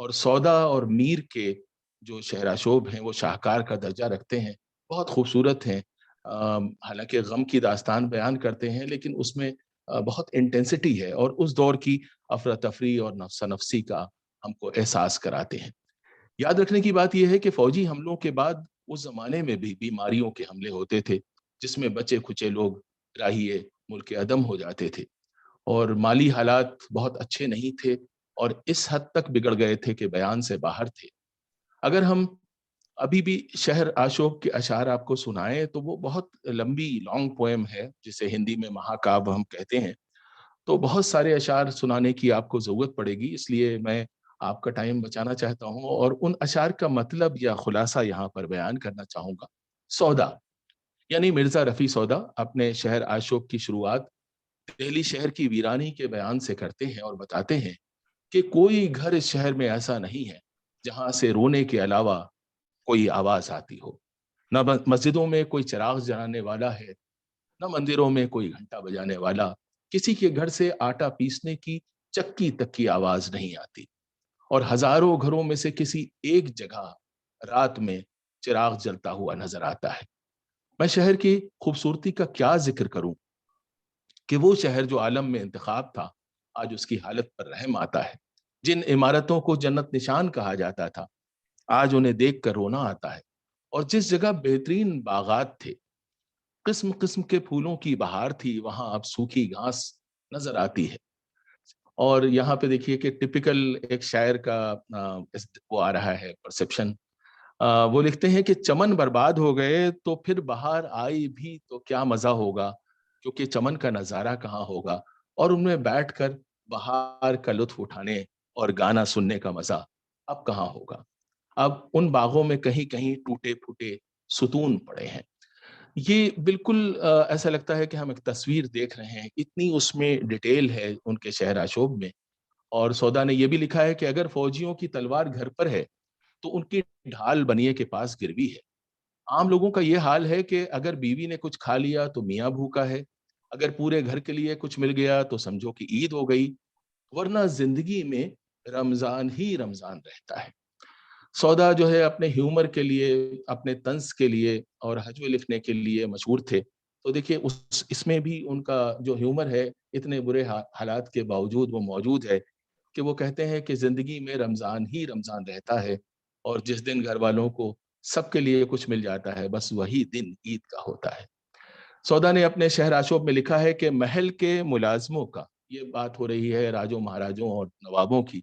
اور سودا اور میر کے جو شہرآشوب ہیں وہ شاہکار کا درجہ رکھتے ہیں، بہت خوبصورت ہیں۔ حالانکہ غم کی داستان بیان کرتے ہیں لیکن اس میں بہت انٹینسٹی ہے اور اس دور کی افراتفری اور نفسا نفسی کا ہم کو احساس کراتے ہیں۔ یاد رکھنے کی بات یہ ہے کہ فوجی حملوں کے بعد اس زمانے میں بھی بیماریوں کے حملے ہوتے تھے، جس میں بچے کھچے لوگ راہیے ملک عدم ہو جاتے تھے، اور مالی حالات بہت اچھے نہیں تھے اور اس حد تک بگڑ گئے تھے کہ بیان سے باہر تھے۔ اگر ہم ابھی بھی شہر آشوب کے اشعار آپ کو سنائیں تو وہ بہت لمبی لانگ پوئم ہے، جسے ہندی میں مہاکاو ہم کہتے ہیں، تو بہت سارے اشعار سنانے کی آپ کو ضرورت پڑے گی، اس لیے میں آپ کا ٹائم بچانا چاہتا ہوں اور ان اشعار کا مطلب یا خلاصہ یہاں پر بیان کرنا چاہوں گا۔ سودا یعنی مرزا رفیع سودا اپنے شہر آشوب کی شروعات دہلی شہر کی ویرانی کے بیان سے کرتے ہیں اور بتاتے ہیں کہ کوئی گھر اس شہر میں ایسا نہیں ہے جہاں سے رونے کے علاوہ کوئی آواز آتی ہو، نہ مسجدوں میں کوئی چراغ جلانے والا ہے، نہ مندروں میں کوئی گھنٹا بجانے والا، کسی کے گھر سے آٹا پیسنے کی چکی تک کی آواز نہیں آتی، اور ہزاروں گھروں میں سے کسی ایک جگہ رات میں چراغ جلتا ہوا نظر آتا ہے۔ میں شہر کی خوبصورتی کا کیا ذکر کروں کہ وہ شہر جو عالم میں انتخاب تھا، آج اس کی حالت پر رحم آتا ہے۔ جن عمارتوں کو جنت نشان کہا جاتا تھا، آج انہیں دیکھ کر رونا آتا ہے، اور جس جگہ بہترین باغات تھے، قسم قسم کے پھولوں کی بہار تھی، وہاں اب سوکھی گھاس نظر آتی ہے۔ اور یہاں پہ دیکھیے کہ ٹپیکل ایک شاعر کا وہ آ رہا ہے پرسپشن، وہ لکھتے ہیں کہ چمن برباد ہو گئے تو پھر بہار آئی بھی تو کیا مزہ ہوگا، کیونکہ چمن کا نظارہ کہاں ہوگا، اور ان میں بیٹھ کر بہار کا لطف اٹھانے اور گانا سننے کا مزہ اب کہاں ہوگا۔ اب ان باغوں میں کہیں کہیں ٹوٹے پھوٹے ستون پڑے ہیں۔ یہ بالکل ایسا لگتا ہے کہ ہم ایک تصویر دیکھ رہے ہیں، اتنی اس میں ڈیٹیل ہے ان کے شہر آشوب میں۔ اور سودا نے یہ بھی لکھا ہے کہ اگر فوجیوں کی تلوار گھر پر ہے تو ان کی ڈھال بنیے کے پاس گروی ہے۔ عام لوگوں کا یہ حال ہے کہ اگر بیوی نے کچھ کھا لیا تو میاں بھوکا ہے، اگر پورے گھر کے لیے کچھ مل گیا تو سمجھو کہ عید ہو گئی، ورنہ زندگی میں رمضان ہی رمضان رہتا ہے۔ سودا جو ہے اپنے ہیومر کے لیے، اپنے طنز کے لیے اور حجوے لکھنے کے لیے مشہور تھے، تو دیکھیے اس میں بھی ان کا جو ہیومر ہے، اتنے برے حالات کے باوجود وہ موجود ہے کہ وہ کہتے ہیں کہ زندگی میں رمضان ہی رمضان رہتا ہے، اور جس دن گھر والوں کو سب کے لیے کچھ مل جاتا ہے، بس وہی دن عید کا ہوتا ہے۔ سودا نے اپنے شہر آشوب میں لکھا ہے کہ محل کے ملازموں کا، یہ بات ہو رہی ہے راجوں مہاراجوں اور نوابوں کی،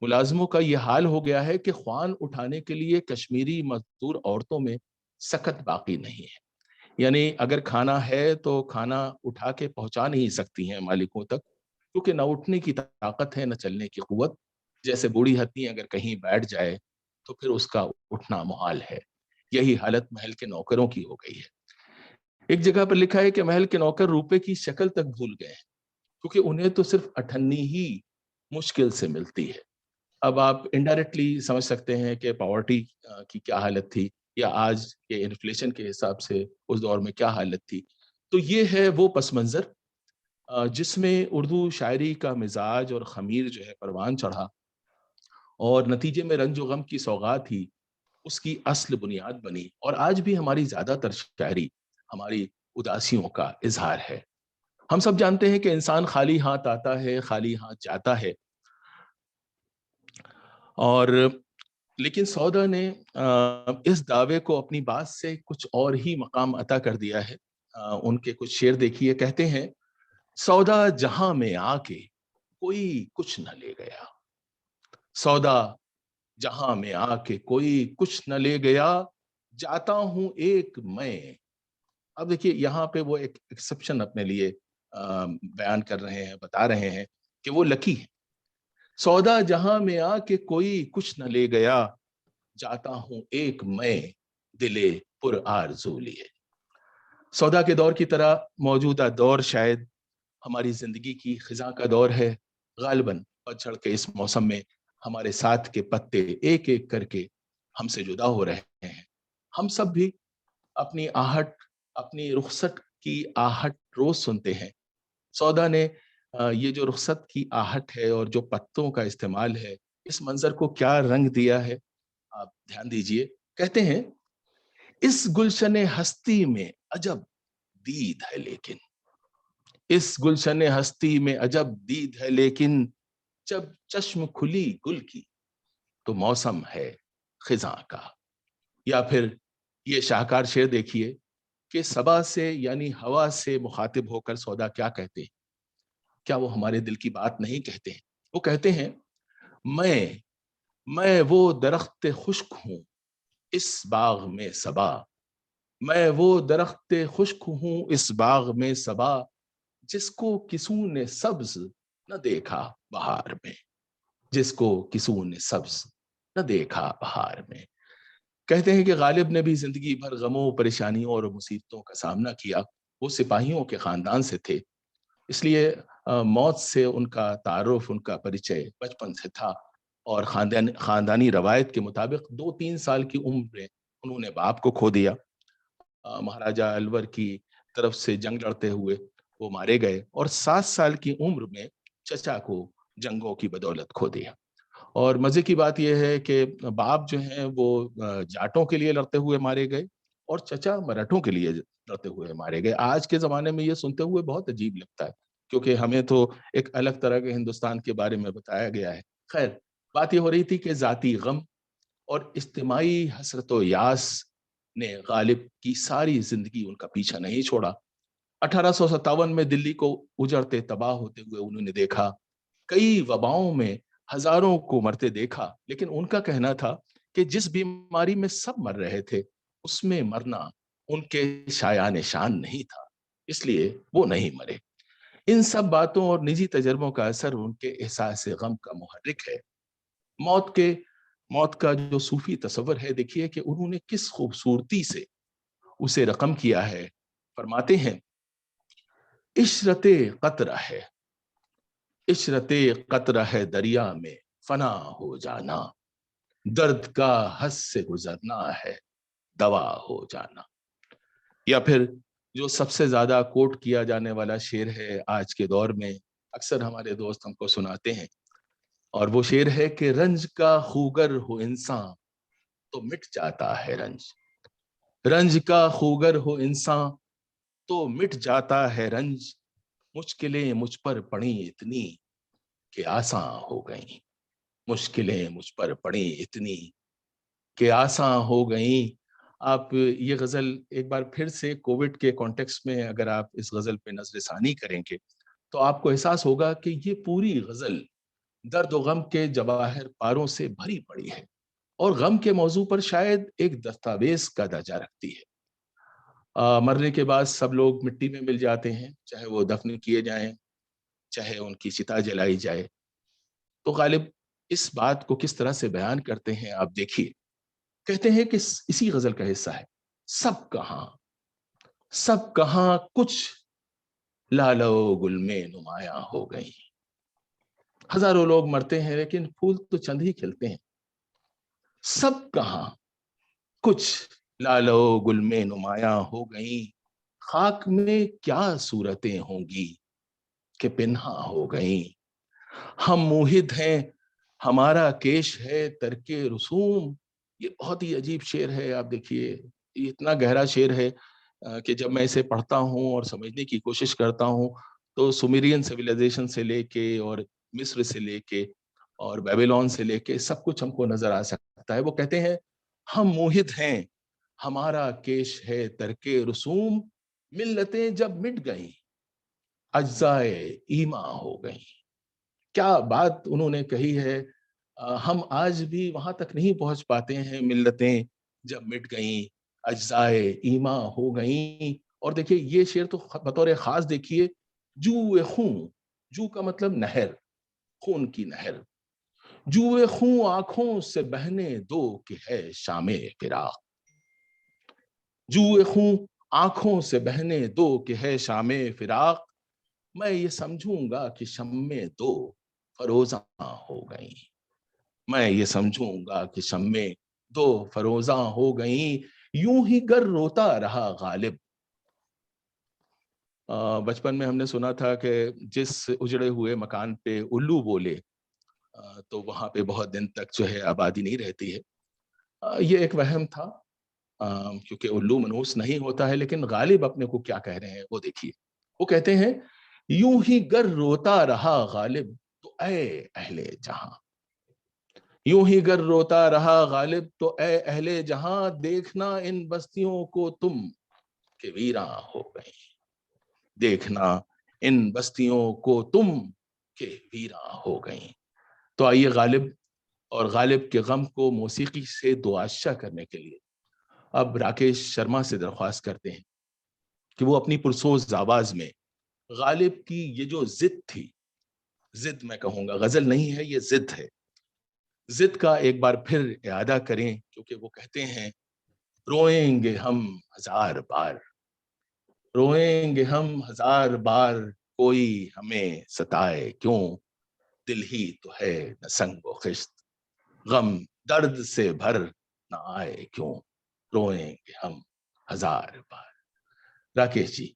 ملازموں کا یہ حال ہو گیا ہے کہ خوان اٹھانے کے لیے کشمیری مزدور عورتوں میں سخت باقی نہیں ہے۔ یعنی اگر کھانا ہے تو کھانا اٹھا کے پہنچا نہیں سکتی ہیں مالکوں تک، کیونکہ نہ اٹھنے کی طاقت ہے نہ چلنے کی قوت۔ جیسے بوڑھی ہتھی اگر کہیں بیٹھ جائے تو پھر اس کا اٹھنا محال ہے۔ یہی حالت محل کے نوکروں کی ہو گئی ہے۔ ایک جگہ پر لکھا ہے کہ محل کے نوکر روپے کی شکل تک بھول گئے ہیں، کیونکہ انہیں تو صرف اٹھنی ہی مشکل سے ملتی ہے۔ اب آپ انڈائریکٹلی سمجھ سکتے ہیں کہ پاورٹی کی کیا حالت تھی، یا آج کے انفلیشن کے حساب سے اس دور میں کیا حالت تھی۔ تو یہ ہے وہ پس منظر جس میں اردو شاعری کا مزاج اور خمیر جو ہے پروان چڑھا، اور نتیجے میں رنج و غم کی سوغات ہی اس کی اصل بنیاد بنی، اور آج بھی ہماری زیادہ تر شاعری ہماری اداسیوں کا اظہار ہے۔ ہم سب جانتے ہیں کہ انسان خالی ہاتھ آتا ہے، خالی ہاتھ جاتا ہے، اور لیکن سودا نے اس دعوے کو اپنی بات سے کچھ اور ہی مقام عطا کر دیا ہے۔ ان کے کچھ شعر دیکھیے، کہتے ہیں: سودا جہاں میں آ کے کوئی کچھ نہ لے گیا، سودا جہاں میں آ کے کوئی کچھ نہ لے گیا، جاتا ہوں ایک میں۔ اب دیکھیے یہاں پہ وہ ایک ایکسپشن اپنے لیے بیان کر رہے ہیں، بتا رہے ہیں کہ وہ لکی ہے۔ سودا جہاں میں آ کے کوئی کچھ نہ لے گیا، جاتا ہوں ایک میں دلے پر آرزو لیے۔ سودا کے دور کی طرح موجودہ دور شاید ہماری زندگی کی خزاں کا دور ہے۔ غالباً پتجھڑ کے اس موسم میں ہمارے ساتھ کے پتے ایک ایک کر کے ہم سے جدا ہو رہے ہیں۔ ہم سب بھی اپنی آہٹ، اپنی رخصت کی آہٹ روز سنتے ہیں۔ سودا نے یہ جو رخصت کی آہٹ ہے اور جو پتوں کا استعمال ہے، اس منظر کو کیا رنگ دیا ہے آپ دھیان دیجئے. کہتے ہیں اس گلشن ہستی میں عجب دید ہے لیکن، اس گلشن ہستی میں عجب دید ہے لیکن، جب چشم کھلی گل کی تو موسم ہے خزاں کا. یا پھر یہ شاہکار شعر دیکھیے کہ صبا سے یعنی ہوا سے مخاطب ہو کر سودا کیا کہتے ہیں؟ کیا وہ ہمارے دل کی بات نہیں کہتے ہیں؟ وہ کہتے ہیں میں وہ درخت خشک ہوں اس باغ میں صبا، میں وہ درخت خشک ہوں اس باغ میں صبا، جس کو کسوں نے سبز نہ دیکھا بہار میں، جس کو کسوں نے سبز نہ دیکھا بہار میں. کہتے ہیں کہ غالب نے بھی زندگی بھر غموں، پریشانیوں اور مصیبتوں کا سامنا کیا. وہ سپاہیوں کے خاندان سے تھے، اس لیے موت سے ان کا تعارف، ان کا پریچے بچپن سے تھا. اور خاندانی روایت کے مطابق 2-3 سال کی عمر میں انہوں نے باپ کو کھو دیا. مہاراجہ الور کی طرف سے جنگ لڑتے ہوئے وہ مارے گئے، اور 7 سال کی عمر میں چچا کو جنگوں کی بدولت کھو دیا. اور مزے کی بات یہ ہے کہ باپ جو ہیں وہ جاٹوں کے لیے لڑتے ہوئے مارے گئے، اور چچا مراٹھوں کے لیے لڑتے ہوئے مارے گئے. آج کے زمانے میں یہ سنتے ہوئے بہت عجیب لگتا ہے، کیونکہ ہمیں تو ایک الگ طرح کے ہندوستان کے بارے میں بتایا گیا ہے. خیر، بات یہ ہو رہی تھی کہ ذاتی غم اور اجتماعی حسرت و یاس نے غالب کی ساری زندگی ان کا پیچھا نہیں چھوڑا. 1857 میں دلی کو اجڑتے تباہ ہوتے ہوئے انہوں نے دیکھا، کئی وباؤں میں ہزاروں کو مرتے دیکھا، لیکن ان کا کہنا تھا کہ جس بیماری میں سب مر رہے تھے اس میں مرنا ان کے شایان شان نہیں تھا، اس لیے وہ نہیں مرے. ان سب باتوں اور نجی تجربوں کا اثر ان کے احساس غم کا محرک ہے. موت کا جو صوفی تصور ہے، دیکھیے کہ انہوں نے کس خوبصورتی سے اسے رقم کیا ہے. فرماتے ہیں عشرت قطرہ ہے، عشرت قطرہ ہے دریا میں فنا ہو جانا، درد کا حد سے گزرنا ہے دوا ہو جانا. یا پھر جو سب سے زیادہ کوٹ کیا جانے والا شعر ہے آج کے دور میں، اکثر ہمارے دوست ہم کو سناتے ہیں، اور وہ شعر ہے کہ رنج کا خوگر ہو انسان تو مٹ جاتا ہے رنج، رنج کا خوگر ہو انسان تو مٹ جاتا ہے رنج، مشکلیں مجھ پر پڑی اتنی کہ آساں ہو گئیں، مشکلیں مجھ پر پڑی اتنی کہ آساں ہو گئیں. آپ یہ غزل ایک بار پھر سے کووڈ کے کانٹیکسٹ میں اگر آپ اس غزل پہ نظر ثانی کریں گے تو آپ کو احساس ہوگا کہ یہ پوری غزل درد و غم کے جواہر پاروں سے بھری پڑی ہے، اور غم کے موضوع پر شاید ایک دستاویز کا درجہ رکھتی ہے. مرنے کے بعد سب لوگ مٹی میں مل جاتے ہیں، چاہے وہ دفن کیے جائیں، چاہے ان کی چتا جلائی جائے. تو غالب اس بات کو کس طرح سے بیان کرتے ہیں آپ دیکھیے. کہتے ہیں کہ اسی غزل کا حصہ ہے، سب کہاں کچھ لالو گل میں نمایاں ہو گئی. ہزاروں لوگ مرتے ہیں لیکن پھول تو چند ہی کھلتے ہیں. سب کہاں کچھ لالو گل میں نمایاں ہو گئی، خاک میں کیا صورتیں ہوں گی کہ پنہا ہو گئیں. ہم موہد ہیں ہمارا کیش ہے ترک رسوم. یہ بہت ہی عجیب شعر ہے. آپ دیکھیے یہ اتنا گہرا شعر ہے کہ جب میں اسے پڑھتا ہوں اور سمجھنے کی کوشش کرتا ہوں تو سومیرین سویلائزیشن سے لے کے اور مصر سے لے کے اور بیبیلون سے لے کے سب کچھ ہم کو نظر آ سکتا ہے. وہ کہتے ہیں ہم موہد ہیں ہمارا کیش ہے ترک رسوم، ملتیں جب مٹ گئیں اجزائے ایماں ہو گئیں. کیا بات انہوں نے کہی ہے. ہم آج بھی وہاں تک نہیں پہنچ پاتے ہیں، ملتیں جب مٹ گئیں اجزائے ایماں ہو گئیں. اور دیکھیے یہ شعر تو بطور خاص دیکھیے، جو خون، جو کا مطلب نہر، خون کی نہر، جو خون آنکھوں سے بہنے دو کہ ہے شام فراق، جو خون آنکھوں سے بہنے دو کہ ہے شام فراق، میں یہ سمجھوں گا کہ شمیں دو فروزاں ہو گئیں، میں یہ سمجھوں گا کہ شمیں دو فروزاں ہو گئیں. یوں ہی گر روتا رہا غالب. بچپن میں ہم نے سنا تھا کہ جس اجڑے ہوئے مکان پہ الو بولے تو وہاں پہ بہت دن تک جو ہے آبادی نہیں رہتی ہے. یہ ایک وہم تھا کیونکہ الو منوس نہیں ہوتا ہے. لیکن غالب اپنے کو کیا کہہ رہے ہیں وہ دیکھیے. وہ کہتے ہیں یوں ہی گر روتا رہا غالب تو اے اہل جہاں. یوں ہی گر روتا رہا غالب تو اے اہل جہاں. دیکھنا ان بستیوں کو تم کہ ویراں ہو گئی. دیکھنا ان بستیوں کو تم کہ ویراں ہو گئیں. تو آئیے غالب اور غالب کے غم کو موسیقی سے دوآشا کرنے کے لیے اب راکیش شرما سے درخواست کرتے ہیں کہ وہ اپنی پرسوز آواز میں غالب کی یہ جو ضد تھی، ضد میں کہوں گا، غزل نہیں ہے یہ ضد ہے، ضد کا ایک بار پھر اعادہ کریں. کیونکہ وہ کہتے ہیں روئیں گے ہم ہزار بار، روئیں گے ہم ہزار بار، کوئی ہمیں ستائے کیوں. دل ہی تو ہے نہ سنگ و خشت، غم درد سے بھر نہ آئے کیوں. روئیں گے ہم ہزار بار. راکیش جی.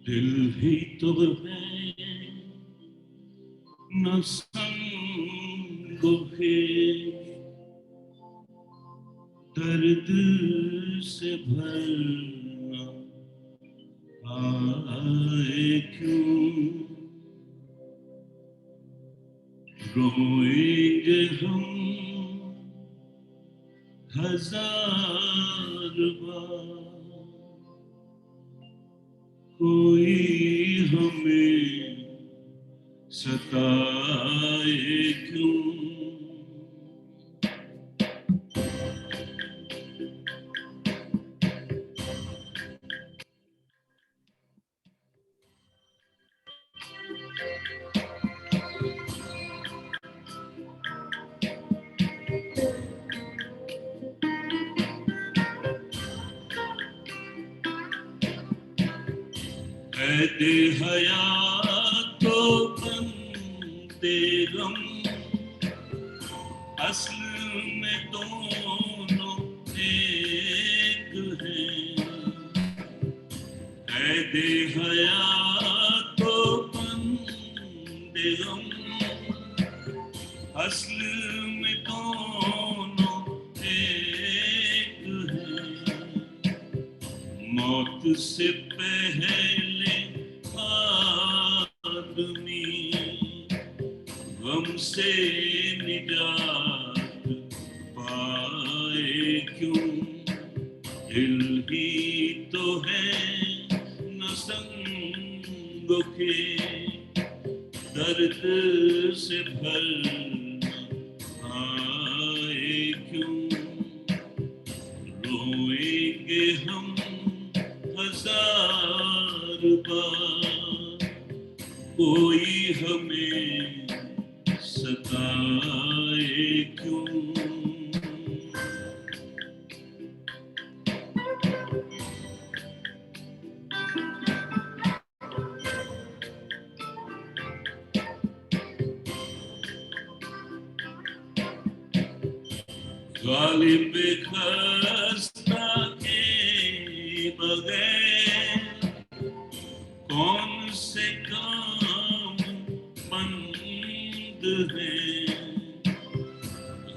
دل ہی تو ہے نہ سنگ و خشت، درد سے بھرنا آئے کیوں. روئیں گے ہم ہزار بار، کوئی ہمیں ستائے کیوں. قید حیات تو بندے غم، اصل میں دونوں ایک ہیں. قید حیات تو بندے غم، اصل میں دونوں ایک ہیں. موت سے پہلے آدمی غم سے نجات پائے کیوں. دل ہی تو ہے نہ سنگ کے درد سے بھرنا آئے کیوں. روئیں گے ہم ہزار بار، کوئی ہمیں ستائے کیوں. غالب خستہ کے بغیر کون سے کام بند ہیں.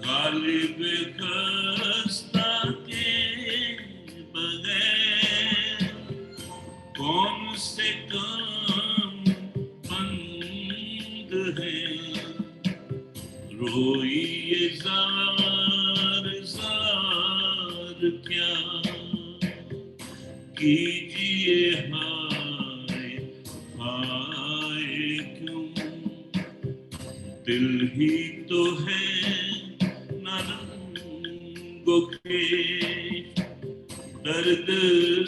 غالب خستہ کے بغیر کون سے کام بند ہیں. روئیے ذات کیجیے ہائے ہائے کیوں، دل ہی تو ہے نہ رنگ و کھیل، درد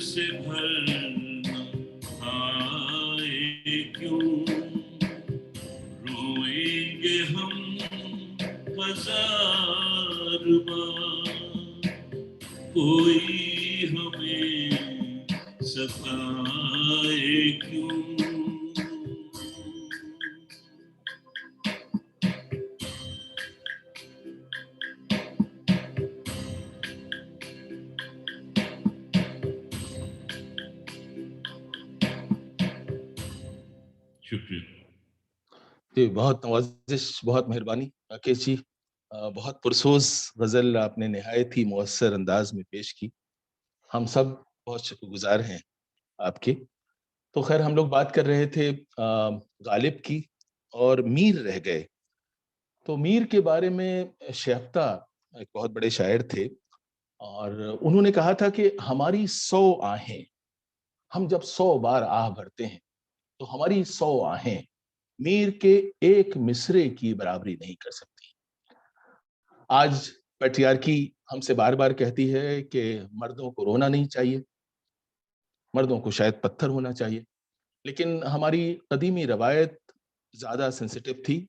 سے بھرنا آئے کیوں، روئیں گے ہم ہزار بار، کوئی ہمیں ستائے کیوں۔ شکریہ جی، بہت نوازش، بہت مہربانی راکیش جی، بہت پرسوز غزل آپ نے نہایت ہی مؤثر انداز میں پیش کی، ہم سب بہت شکر گزار ہیں آپ کے۔ تو خیر ہم لوگ بات کر رہے تھے غالب کی، اور میر رہ گئے۔ تو میر کے بارے میں شیفتہ ایک بہت بڑے شاعر تھے، اور انہوں نے کہا تھا کہ ہماری 100 آہیں، ہم جب 100 بار آہ بھرتے ہیں تو ہماری 100 آہیں میر کے ایک مصرے کی برابری نہیں کر سکتی۔ آج پیٹریارکی ہم سے بار بار کہتی ہے کہ مردوں کو رونا نہیں چاہیے، مردوں کو شاید پتھر ہونا چاہیے، لیکن ہماری قدیمی روایت زیادہ سینسیٹیو تھی۔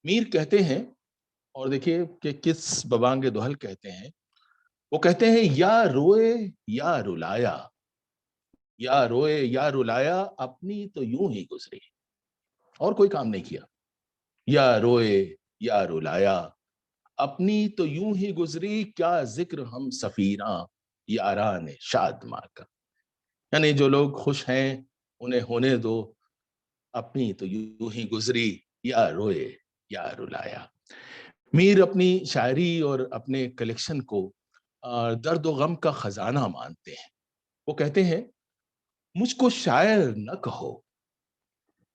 میر کہتے ہیں، اور دیکھیے کہ کس ببانگ دہل کہتے ہیں، وہ کہتے ہیں یا روئے یا رلایا، یا روئے یا رلایا اپنی تو یوں ہی گزری، اور کوئی کام نہیں کیا، یا روئے یا رلایا اپنی تو یوں ہی گزری، کیا ذکر ہم سفیراں یاران شاد ماں کا۔ یعنی جو لوگ خوش ہیں انہیں ہونے دو، اپنی تو یوں ہی گزری، یا روئے یا رلایا۔ میر اپنی شاعری اور اپنے کلیکشن کو درد و غم کا خزانہ مانتے ہیں۔ وہ کہتے ہیں مجھ کو شاعر نہ کہو،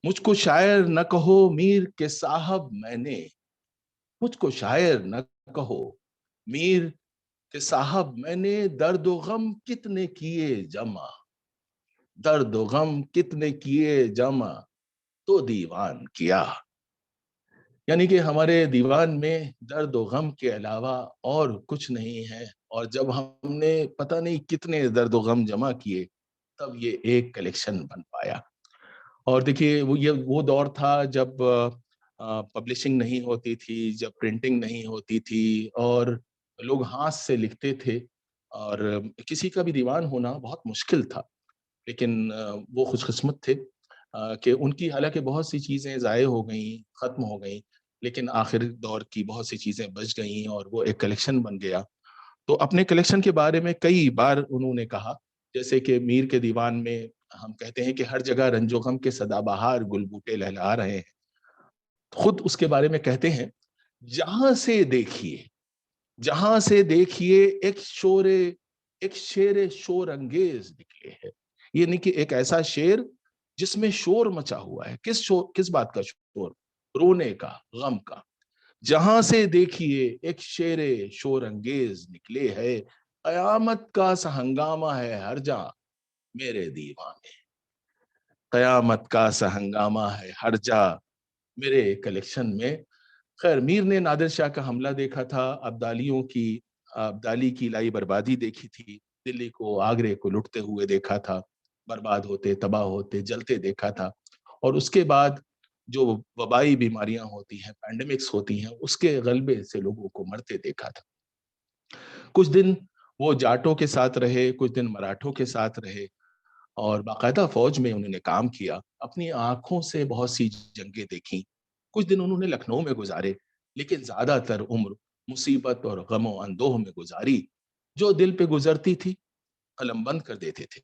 مجھ کو شاعر نہ کہو میر کے صاحب میں نے، مجھ کو شاعر نہ کہو میر کے صاحب میں نے، درد و غم کتنے کیے جمع، درد و غم کتنے کیے جمع تو دیوان کیا۔ یعنی کہ ہمارے دیوان میں درد و غم کے علاوہ اور کچھ نہیں ہے، اور جب ہم نے پتہ نہیں کتنے درد و غم جمع کیے تب یہ ایک کلیکشن بن پایا۔ اور دیکھیے وہ دور تھا جب پبلشنگ نہیں ہوتی تھی، جب پرنٹنگ نہیں ہوتی تھی، اور لوگ ہاتھ سے لکھتے تھے، اور کسی کا بھی دیوان ہونا بہت مشکل تھا۔ لیکن وہ خوش قسمت تھے کہ ان کی حالانکہ بہت سی چیزیں ضائع ہو گئیں، ختم ہو گئیں، لیکن آخر دور کی بہت سی چیزیں بچ گئیں اور وہ ایک کلیکشن بن گیا۔ تو اپنے کلیکشن کے بارے میں کئی بار انہوں نے کہا، جیسے کہ میر کے دیوان میں ہم کہتے ہیں کہ ہر جگہ رنج و غم کے سدا بہار گل بوٹے لہلا رہے ہیں۔ خود اس کے بارے میں کہتے ہیں جہاں سے دیکھیے، جہاں سے دیکھیے ایک شیر شور انگیز نکلے ہے۔ یہ نہیں کہ ایک ایسا شیر جس میں شور مچا ہوا ہے۔ کس بات کا شور؟ رونے کا، غم کا۔ جہاں سے دیکھیے ایک شیر شور انگیز نکلے ہے، قیامت کا سا ہنگامہ ہے ہر جا میرے دیوانے، قیامت کا سا ہنگامہ ہے ہر جا میرے کلیکشن میں۔ خیر میر نے نادر شاہ کا حملہ دیکھا تھا، ابدالی کی لائی بربادی دیکھی تھی، دلی کو، آگرے کو لٹتے ہوئے دیکھا تھا، برباد ہوتے، تباہ ہوتے، جلتے دیکھا تھا، اور اس کے بعد جو وبائی بیماریاں ہوتی ہیں، پینڈیمکس ہوتی ہیں، اس کے غلبے سے لوگوں کو مرتے دیکھا تھا۔ کچھ دن وہ جاٹوں کے ساتھ رہے، کچھ دن مراٹھوں کے ساتھ رہے، اور باقاعدہ فوج میں انہوں نے کام کیا، اپنی آنکھوں سے بہت سی جنگیں دیکھیں، کچھ دن انہوں نے لکھنؤ میں گزارے، لیکن زیادہ تر عمر مصیبت اور غم و اندوہ میں گزاری۔ جو دل پہ گزرتی تھی قلم بند کر دیتے تھے۔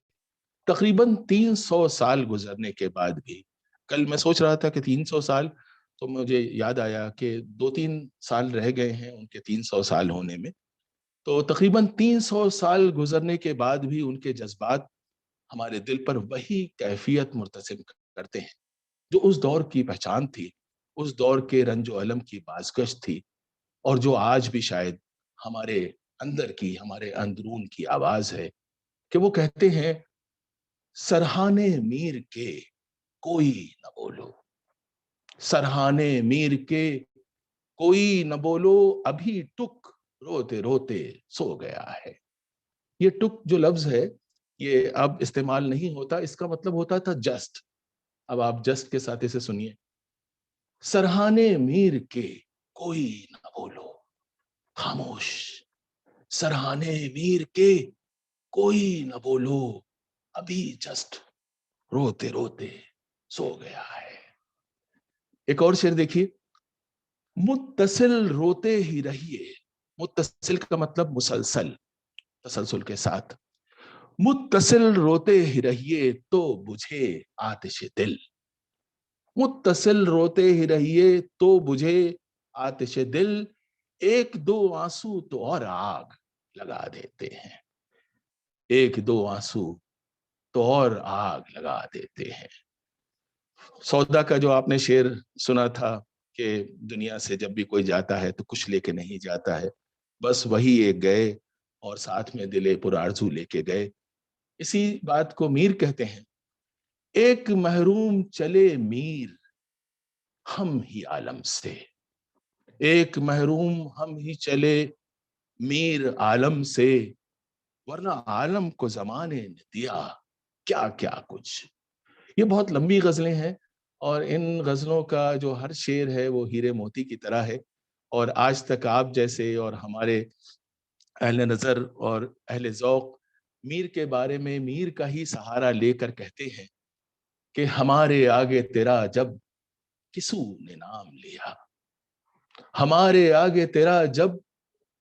تقریباً 300 سال گزرنے کے بعد بھی، کل میں سوچ رہا تھا کہ 300 سال، تو مجھے یاد آیا کہ 2-3 سال رہ گئے ہیں ان کے 300 سال ہونے میں، تو تقریباً 300 سال گزرنے کے بعد بھی ان کے جذبات ہمارے دل پر وہی کیفیت مرتسم کرتے ہیں جو اس دور کی پہچان تھی، اس دور کے رنج و الم کی بازگشت تھی، اور جو آج بھی شاید ہمارے اندر کی، ہمارے اندرون کی آواز ہے کہ وہ کہتے ہیں سرہانے میر کے کوئی نہ بولو، سرہانے میر کے کوئی نہ بولو، ابھی ٹک روتے روتے سو گیا ہے۔ یہ ٹک جو لفظ ہے یہ اب استعمال نہیں ہوتا، اس کا مطلب ہوتا تھا جسٹ۔ اب آپ جسٹ کے ساتھ اسے سنیے، سرہانے میر کے کوئی نہ بولو، خاموش، سرہانے میر کے کوئی نہ بولو، ابھی جسٹ روتے روتے سو گیا ہے۔ ایک اور شعر دیکھیے، متصل روتے ہی رہیے، متصل کا مطلب مسلسل، تسلسل کے ساتھ، متصل روتے ہی رہیے تو بجھے آتش دل، متصل روتے ہی رہیے تو بجھے آتش دل، ایک دو آنسو تو اور آگ لگا دیتے ہیں، ایک دو آنسو تو اور آگ لگا دیتے ہیں۔ سودا کا جو آپ نے شعر سنا تھا کہ دنیا سے جب بھی کوئی جاتا ہے تو کچھ لے کے نہیں جاتا ہے، بس وہی ایک گئے اور ساتھ میں دل پرآرزو لے کے گئے۔ اسی بات کو میر کہتے ہیں، ایک محروم چلے میر ہم ہی عالم سے، ایک محروم ہم ہی چلے میر عالم سے، ورنہ عالم کو زمانے نے دیا کیا کیا کچھ۔ یہ بہت لمبی غزلیں ہیں اور ان غزلوں کا جو ہر شعر ہے وہ ہیرے موتی کی طرح ہے، اور آج تک آپ جیسے اور ہمارے اہل نظر اور اہل ذوق میر کے بارے میں میر کا ہی سہارا لے کر کہتے ہیں کہ ہمارے آگے تیرا جب کسو نے نام لیا، ہمارے آگے تیرا جب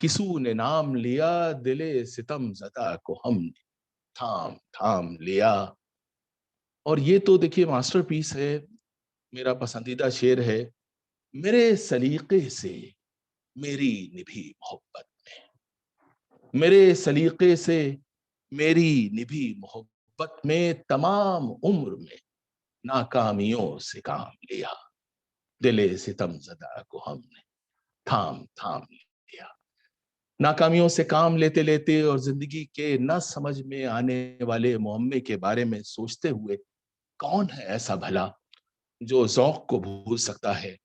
کسو نے نام لیا، دل ستم زدہ کو ہم نے تھام تھام لیا۔ اور یہ تو دیکھیے ماسٹر پیس ہے، میرا پسندیدہ شعر ہے، میرے سلیقے سے میری نبھی محبت میں، میرے سلیقے سے میری نبھی محبت میں، تمام عمر میں ناکامیوں سے کام لیا، دل ستم زدہ کو ہم نے تھام تھام لیا۔ ناکامیوں سے کام لیتے لیتے اور زندگی کے نہ سمجھ میں آنے والے معمے کے بارے میں سوچتے ہوئے، کون ہے ایسا بھلا جو ذوق کو بھول سکتا ہے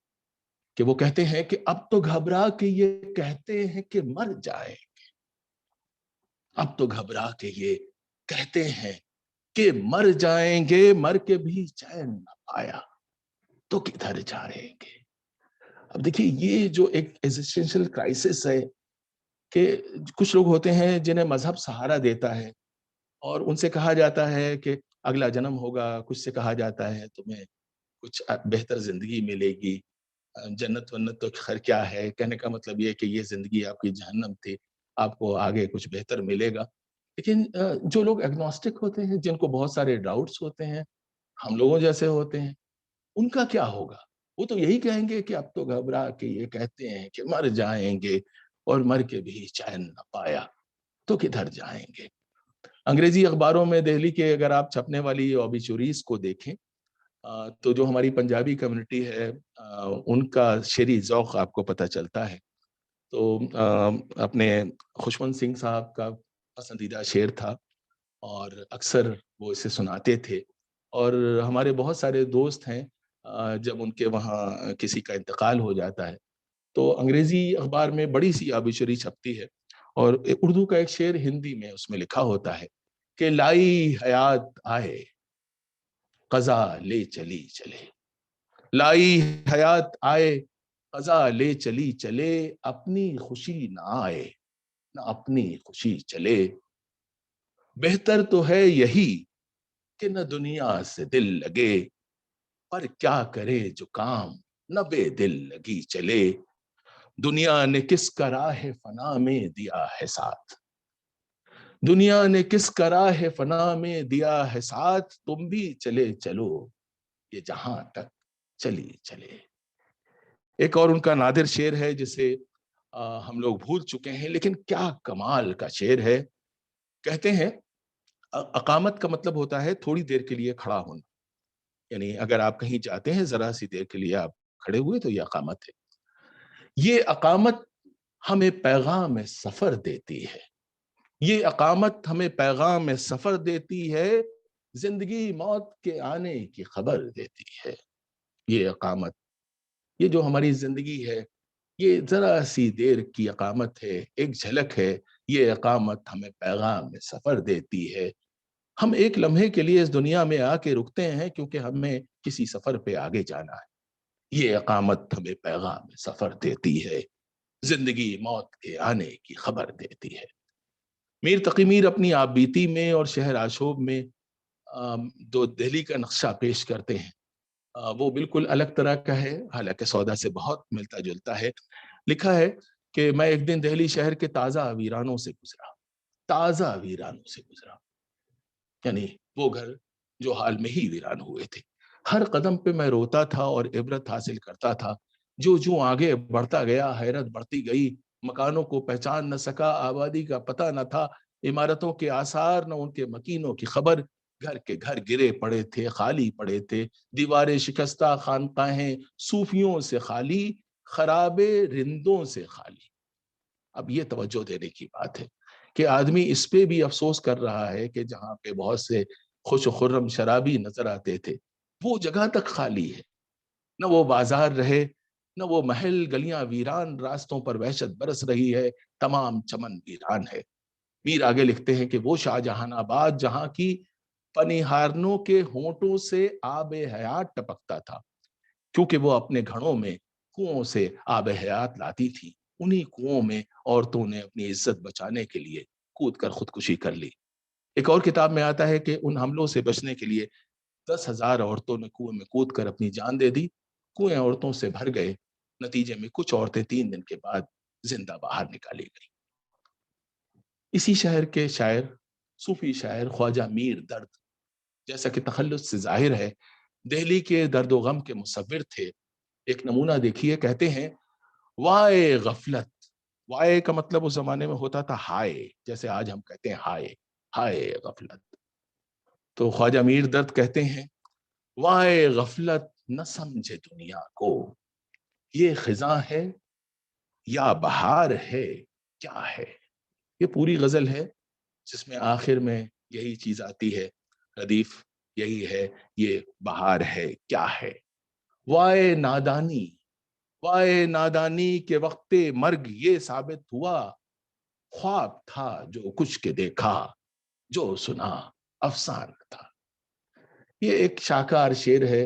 کہ وہ کہتے ہیں کہ اب تو گھبرا کے یہ کہتے ہیں کہ مر جائے، اب تو گھبرا کے یہ کہتے ہیں کہ مر جائیں گے، مر کے بھی چین نہ پایا تو کدھر جائیں گے۔ اب دیکھیے یہ جو ایک ایگزسٹینشل کرائسس ہے کہ کچھ لوگ ہوتے ہیں جنہیں مذہب سہارا دیتا ہے اور ان سے کہا جاتا ہے کہ اگلا جنم ہوگا، کچھ سے کہا جاتا ہے تمہیں کچھ بہتر زندگی ملے گی، جنت ونت تو خیر کیا ہے، کہنے کا مطلب یہ کہ یہ زندگی آپ کی جہنم تھی، آپ کو آگے کچھ بہتر ملے گا۔ لیکن جو لوگ ایگنوسٹک ہوتے ہیں، جن کو بہت سارے ڈاؤٹس ہوتے ہیں، ہم لوگوں جیسے ہوتے ہیں، ان کا کیا ہوگا؟ وہ تو یہی کہیں گے کہ اب تو گھبرا کے یہ کہتے ہیں کہ مر جائیں گے، اور مر کے بھی چین نہ پایا تو کدھر جائیں گے۔ انگریزی اخباروں میں دہلی کے اگر آپ چھپنے والی اوبیچوریز کو دیکھیں تو جو ہماری پنجابی کمیونٹی ہے ان کا شعری ذوق آپ کو پتہ چلتا ہے۔ تو اپنے خوشونت سنگھ صاحب کا پسندیدہ شعر تھا اور اکثر وہ اسے سناتے تھے، اور ہمارے بہت سارے دوست ہیں جب ان کے وہاں کسی کا انتقال ہو جاتا ہے تو انگریزی اخبار میں بڑی سی آبیچری چھپتی ہے، اور اردو کا ایک شعر ہندی میں اس میں لکھا ہوتا ہے کہ لائی حیات آئے قضا لے چلی چلے، لائی حیات آئے قضا لے چلی چلے، اپنی خوشی نہ آئے نہ اپنی خوشی چلے، بہتر تو ہے یہی کہ نہ دنیا سے دل لگے، پر کیا کرے جو کام نہ بے دل لگی چلے، دنیا نے کس کا راہ فنا میں دیا ہے ساتھ، دنیا نے کس کا راہ فنا میں دیا ہے ساتھ، تم بھی چلے چلو یہ جہاں تک چلی چلے۔ ایک اور ان کا نادر شعر ہے جسے ہم لوگ بھول چکے ہیں، لیکن کیا کمال کا شعر ہے۔ کہتے ہیں اقامت کا مطلب ہوتا ہے تھوڑی دیر کے لیے کھڑا ہونا، یعنی اگر آپ کہیں جاتے ہیں ذرا سی دیر کے لیے آپ کھڑے ہوئے تو یہ اقامت ہے۔ یہ اقامت ہمیں پیغام سفر دیتی ہے، یہ اقامت ہمیں پیغام سفر دیتی ہے، زندگی موت کے آنے کی خبر دیتی ہے۔ یہ اقامت، یہ جو ہماری زندگی ہے، یہ ذرا سی دیر کی اقامت ہے، ایک جھلک ہے۔ یہ اقامت ہمیں پیغام سفر دیتی ہے۔ ہم ایک لمحے کے لیے اس دنیا میں آ کے رکتے ہیں کیونکہ ہمیں کسی سفر پہ آگے جانا ہے۔ یہ اقامت ہمیں پیغام سفر دیتی ہے، زندگی موت کے آنے کی خبر دیتی ہے۔ میر تقی میر اپنی آپ بیتی میں اور شہر آشوب میں جو دہلی کا نقشہ پیش کرتے ہیں، وہ بالکل الگ طرح کا ہے، حالانکہ سودا سے بہت ملتا جلتا ہے۔ لکھا ہے کہ میں ایک دن دہلی شہر کے تازہ ویرانوں سے گزرا، تازہ ویرانوں سے گزرا، یعنی وہ گھر جو حال میں ہی ویران ہوئے تھے۔ ہر قدم پہ میں روتا تھا اور عبرت حاصل کرتا تھا۔ جو آگے بڑھتا گیا، حیرت بڑھتی گئی۔ مکانوں کو پہچان نہ سکا، آبادی کا پتہ نہ تھا، عمارتوں کے آثار نہ ان کے مکینوں کی خبر۔ گھر کے گھر گرے پڑے تھے، خالی پڑے تھے، دیواریں شکستہ، خانقاہیں صوفیوں سے خالی، خرابے رندوں سے خالی۔ اب یہ توجہ دینے کی بات ہے کہ آدمی اس پہ بھی افسوس کر رہا ہے کہ جہاں پہ بہت سے خوش و خرم شرابی نظر آتے تھے، وہ جگہ تک خالی ہے۔ نہ وہ بازار رہے، نہ وہ محل، گلیاں ویران، راستوں پر وحشت برس رہی ہے، تمام چمن ویران ہے۔ میر آگے لکھتے ہیں کہ وہ شاہ جہان آباد جہاں کی پنیہارنوں کے ہونٹوں سے آب حیات ٹپکتا تھا، کیونکہ وہ اپنے گھڑوں میں کنووں سے آب حیات لاتی تھی، انہی کنووں میں عورتوں نے اپنی عزت بچانے کے لیے کود کر خودکشی کر لی۔ ایک اور کتاب میں آتا ہے کہ ان حملوں سے بچنے کے لیے 10,000 عورتوں نے کنویں میں کود کر اپنی جان دے دی۔ کنویں عورتوں سے بھر گئے، نتیجے میں کچھ عورتیں 3 دن کے بعد زندہ باہر نکالی گئی۔ اسی شہر کے شاعر، صوفی شاعر خواجہ میر درد، جیسا کہ تخلص سے ظاہر ہے، دہلی کے درد و غم کے مصور تھے۔ ایک نمونہ دیکھیے، کہتے ہیں وائے غفلت۔ وائے کا مطلب اس زمانے میں ہوتا تھا ہائے، جیسے آج ہم کہتے ہیں ہائے، ہائے غفلت۔ تو خواجہ میر درد کہتے ہیں وائے غفلت نہ سمجھے دنیا کو، یہ خزاں ہے یا بہار ہے کیا ہے۔ یہ پوری غزل ہے جس میں آخر میں یہی چیز آتی ہے، ردیف یہی ہے، یہ بہار ہے کیا ہے۔ وائے نادانی، وائے نادانی کے وقت مرگ یہ ثابت ہوا، خواب تھا جو کچھ کے دیکھا، جو سنا افسانہ تھا۔ یہ ایک شاہکار شعر ہے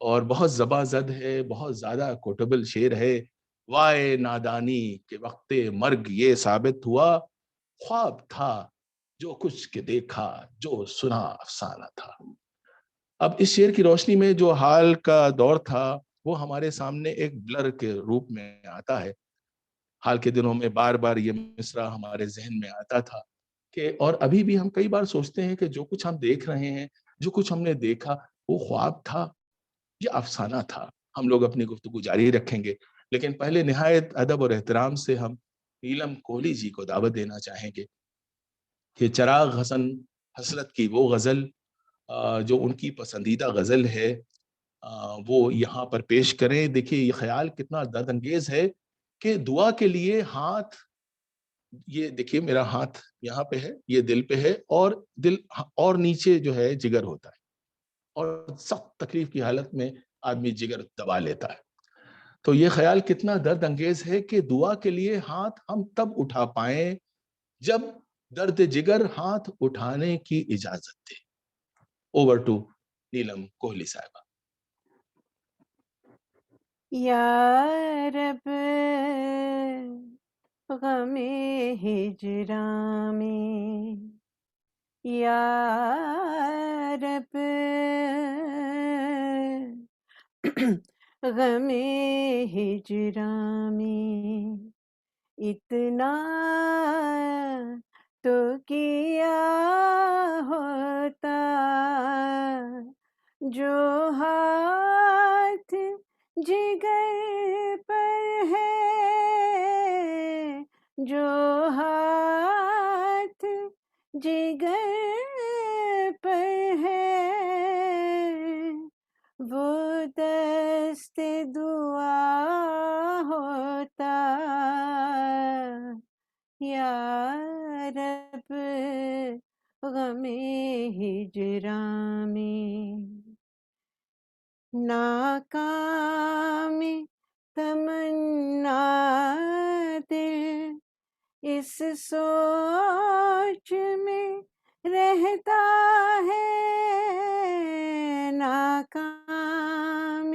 اور بہت زباں زد ہے، بہت زیادہ کوٹیبل شعر ہے۔ وائے نادانی کے وقت مرگ یہ ثابت ہوا، خواب تھا جو کچھ کے دیکھا، جو سنا افسانہ تھا۔ اب اس شعر کی روشنی میں جو حال کا دور تھا وہ ہمارے سامنے ایک بلر کے روپ میں آتا ہے۔ حال کے دنوں میں بار بار یہ مصرع ہمارے ذہن میں آتا تھا کہ، اور ابھی بھی ہم کئی بار سوچتے ہیں کہ جو کچھ ہم دیکھ رہے ہیں، جو کچھ ہم نے دیکھا، وہ خواب تھا یا افسانہ تھا۔ ہم لوگ اپنی گفتگو جاری رکھیں گے، لیکن پہلے نہایت ادب اور احترام سے ہم نیلم کوہلی جی کو دعوت دینا چاہیں گے کہ چراغ حسن حسرت کی وہ غزل جو ان کی پسندیدہ غزل ہے، وہ یہاں پر پیش کریں۔ دیکھیے یہ خیال کتنا درد انگیز ہے کہ دعا کے لیے ہاتھ، یہ دیکھیے میرا ہاتھ یہاں پہ ہے، یہ دل پہ ہے، اور دل اور نیچے جو ہے جگر ہوتا ہے، اور سخت تکلیف کی حالت میں آدمی جگر دبا لیتا ہے۔ تو یہ خیال کتنا درد انگیز ہے کہ دعا کے لیے ہاتھ ہم تب اٹھا پائیں جب درد جگر ہاتھ اٹھانے کی اجازت دے۔ اوور ٹو نیلم کوہلی صاحبہ۔ یا رب غم ہجراں میں، یا رب غم ہجراں میں، اتنا تو کیا ہوتا جو ہاتھ جگر پر ہے، جو ہاتھ جگر پر ہے، وہ دست دعا ہوتا یا رب غم ہجراں میں، ناکام تمنا دل اس سوچ میں رہتا ہے، ناکام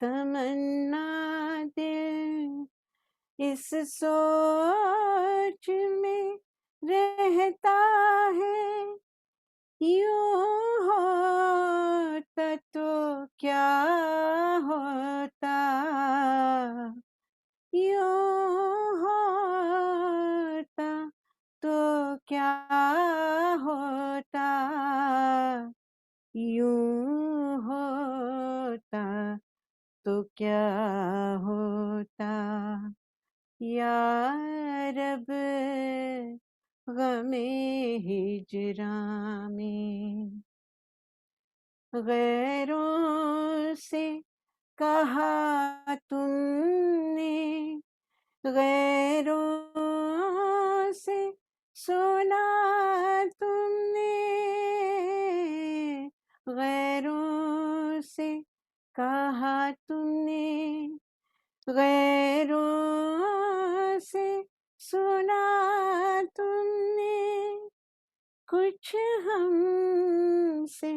تمنا دل اس سوچ میں رہتا ہے، یوں ہوتا تو کیا ہوتا، یوں ہوتا تو کیا ہوتا، یوں ہوتا تو کیا ہوتا، یا رب غم ہجراں میں، غیروں سے کہا تم نے، غیروں سے سنا تم نے، غیروں سے کہا تم نے، غیروں سے سنا تم نے، کچھ ہم سے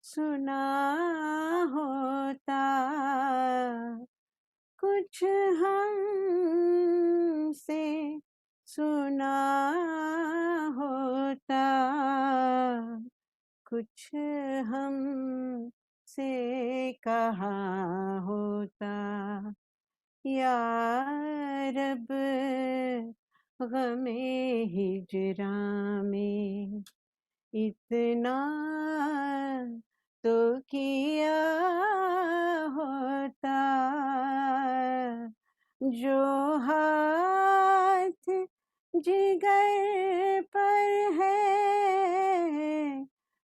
سنا ہوتا، کچھ ہم سے سنا ہوتا، کچھ ہم سے کہا ہوتا، یا رب غم ہجراں میں، اتنا تو کیا ہوتا، جو ہاتھ جگر پر ہے،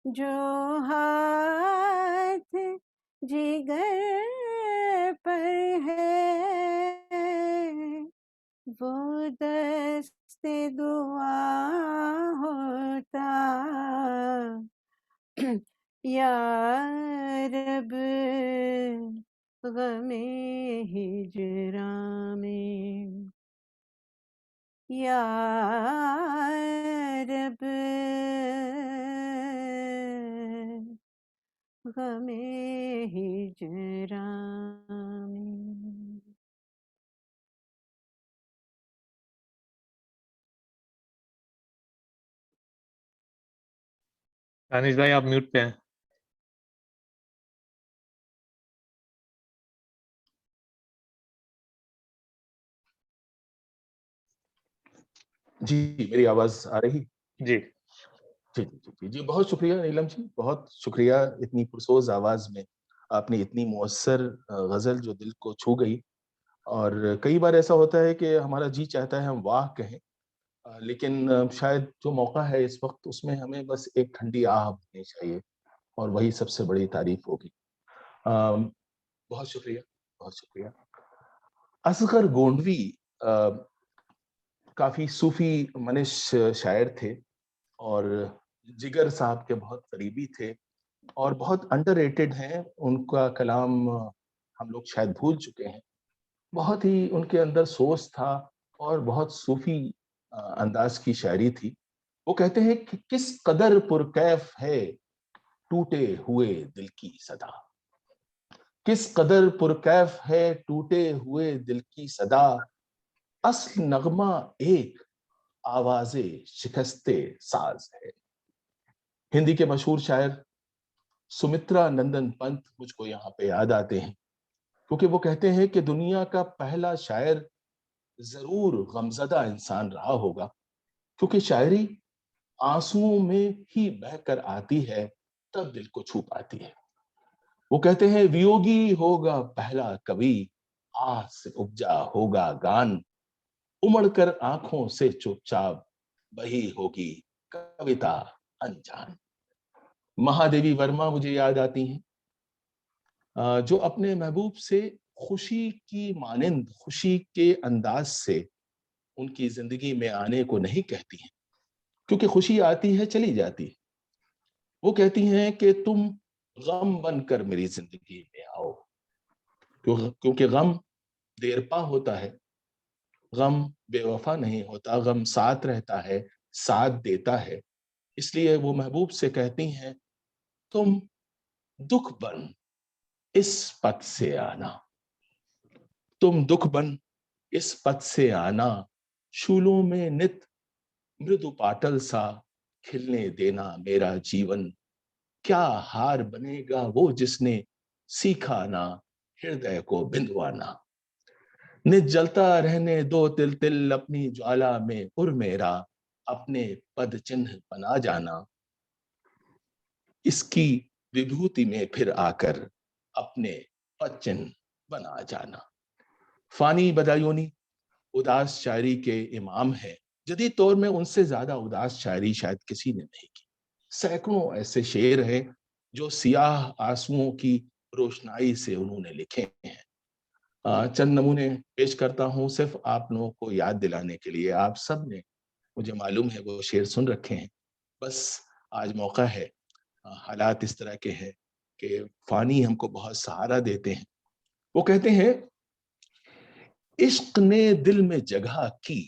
جو ہاتھ جگر پر ہے، وہ دست دعا ہوتا، یا رب غم ہجراں میں، یا رب غم ہجراں میں۔ دانش بھائی آپ میوٹ پہ ہیں۔ جی میری آواز آ رہی؟ جی جی جی جی جی بہت شکریہ نیلم جی، بہت شکریہ، اتنی پرسوز آواز میں آپ نے اتنی مؤثر غزل جو دل کو چھو گئی۔ اور کئی بار ایسا ہوتا ہے کہ ہمارا جی چاہتا ہے ہم واہ کہیں، لیکن شاید جو موقع ہے اس وقت اس میں ہمیں بس ایک ٹھنڈی آہ بھرنی چاہیے، اور وہی سب سے بڑی تعریف ہوگی۔ بہت شکریہ، بہت شکریہ۔ اصغر گونڈوی کافی صوفی منش شاعر تھے، اور جگر صاحب کے بہت قریبی تھے، اور بہت انڈر ریٹڈ ہیں، ان کا کلام ہم لوگ شاید بھول چکے ہیں۔ بہت ہی ان کے اندر سوز تھا، اور بہت صوفی انداز کی شاعری تھی۔ وہ کہتے ہیں کہ کس قدر پرکیف ہے ٹوٹے ہوئے دل کی صدا، کس قدر پرکیف ہے ٹوٹے ہوئے دل کی صدا، اصل نغمہ ایک آواز شکستے ساز ہے۔ ہندی کے مشہور شاعر سمترا نندن پنت مجھ کو یہاں پہ یاد آتے ہیں، کیونکہ وہ کہتے ہیں کہ دنیا کا پہلا شاعر ضرور غمزدہ انسان رہا ہوگا، کیونکہ شاعری آنسوؤں میں ہی بہہ کر آتی ہے تب دل کو چھو پاتی ہے۔ وہ کہتے ہیں ویوگی ہوگا پہلا کبھی، آہ سے اپجا ہوگا گان، امڑ کر آنکھوں سے چپ چاپ بہی ہوگی کویتا انجان۔ مہادیوی ورما مجھے یاد آتی ہیں، جو اپنے محبوب سے خوشی کی مانند خوشی کے انداز سے ان کی زندگی میں آنے کو نہیں کہتی ہیں، کیونکہ خوشی آتی ہے چلی جاتی ہے. وہ کہتی ہیں کہ تم غم بن کر میری زندگی میں آؤ، کیونکہ غم دیرپا ہوتا ہے، غم بے وفا نہیں ہوتا، غم ساتھ رہتا ہے، ساتھ دیتا ہے. اس لیے وہ محبوب سے کہتی ہیں تم دکھ بن اس پت سے آنا، تم دکھ بن اس پت سے آنا، شولوں میں نت مردو پاٹل سا کھلنے دینا میرا جیون. کیا ہار بنے گا وہ جس نے سیکھا نہ ہردے کو بندوانا. نت جلتا رہنے دو تل تل اپنی جوالا میں پر میرا، اپنے پد چنہ بنا جانا. اس کی وبھوتی میں پھر آ کر اپنے پد چنہ بنا جانا. فانی بدایونی اداس شاعری کے امام ہے. جدید طور میں ان سے زیادہ اداس شاعری شاید کسی نے نہیں کی. سینکڑوں ایسے شعر ہیں جو سیاہ آنسوؤں کی روشنائی سے انہوں نے لکھے ہیں. چند نمونے پیش کرتا ہوں صرف آپ لوگوں کو یاد دلانے کے لیے. آپ سب نے مجھے معلوم ہے وہ شعر سن رکھے ہیں، بس آج موقع ہے. حالات اس طرح کے ہیں کہ فانی ہم کو بہت سہارا دیتے ہیں. وہ کہتے ہیں عشق نے دل میں جگہ کی.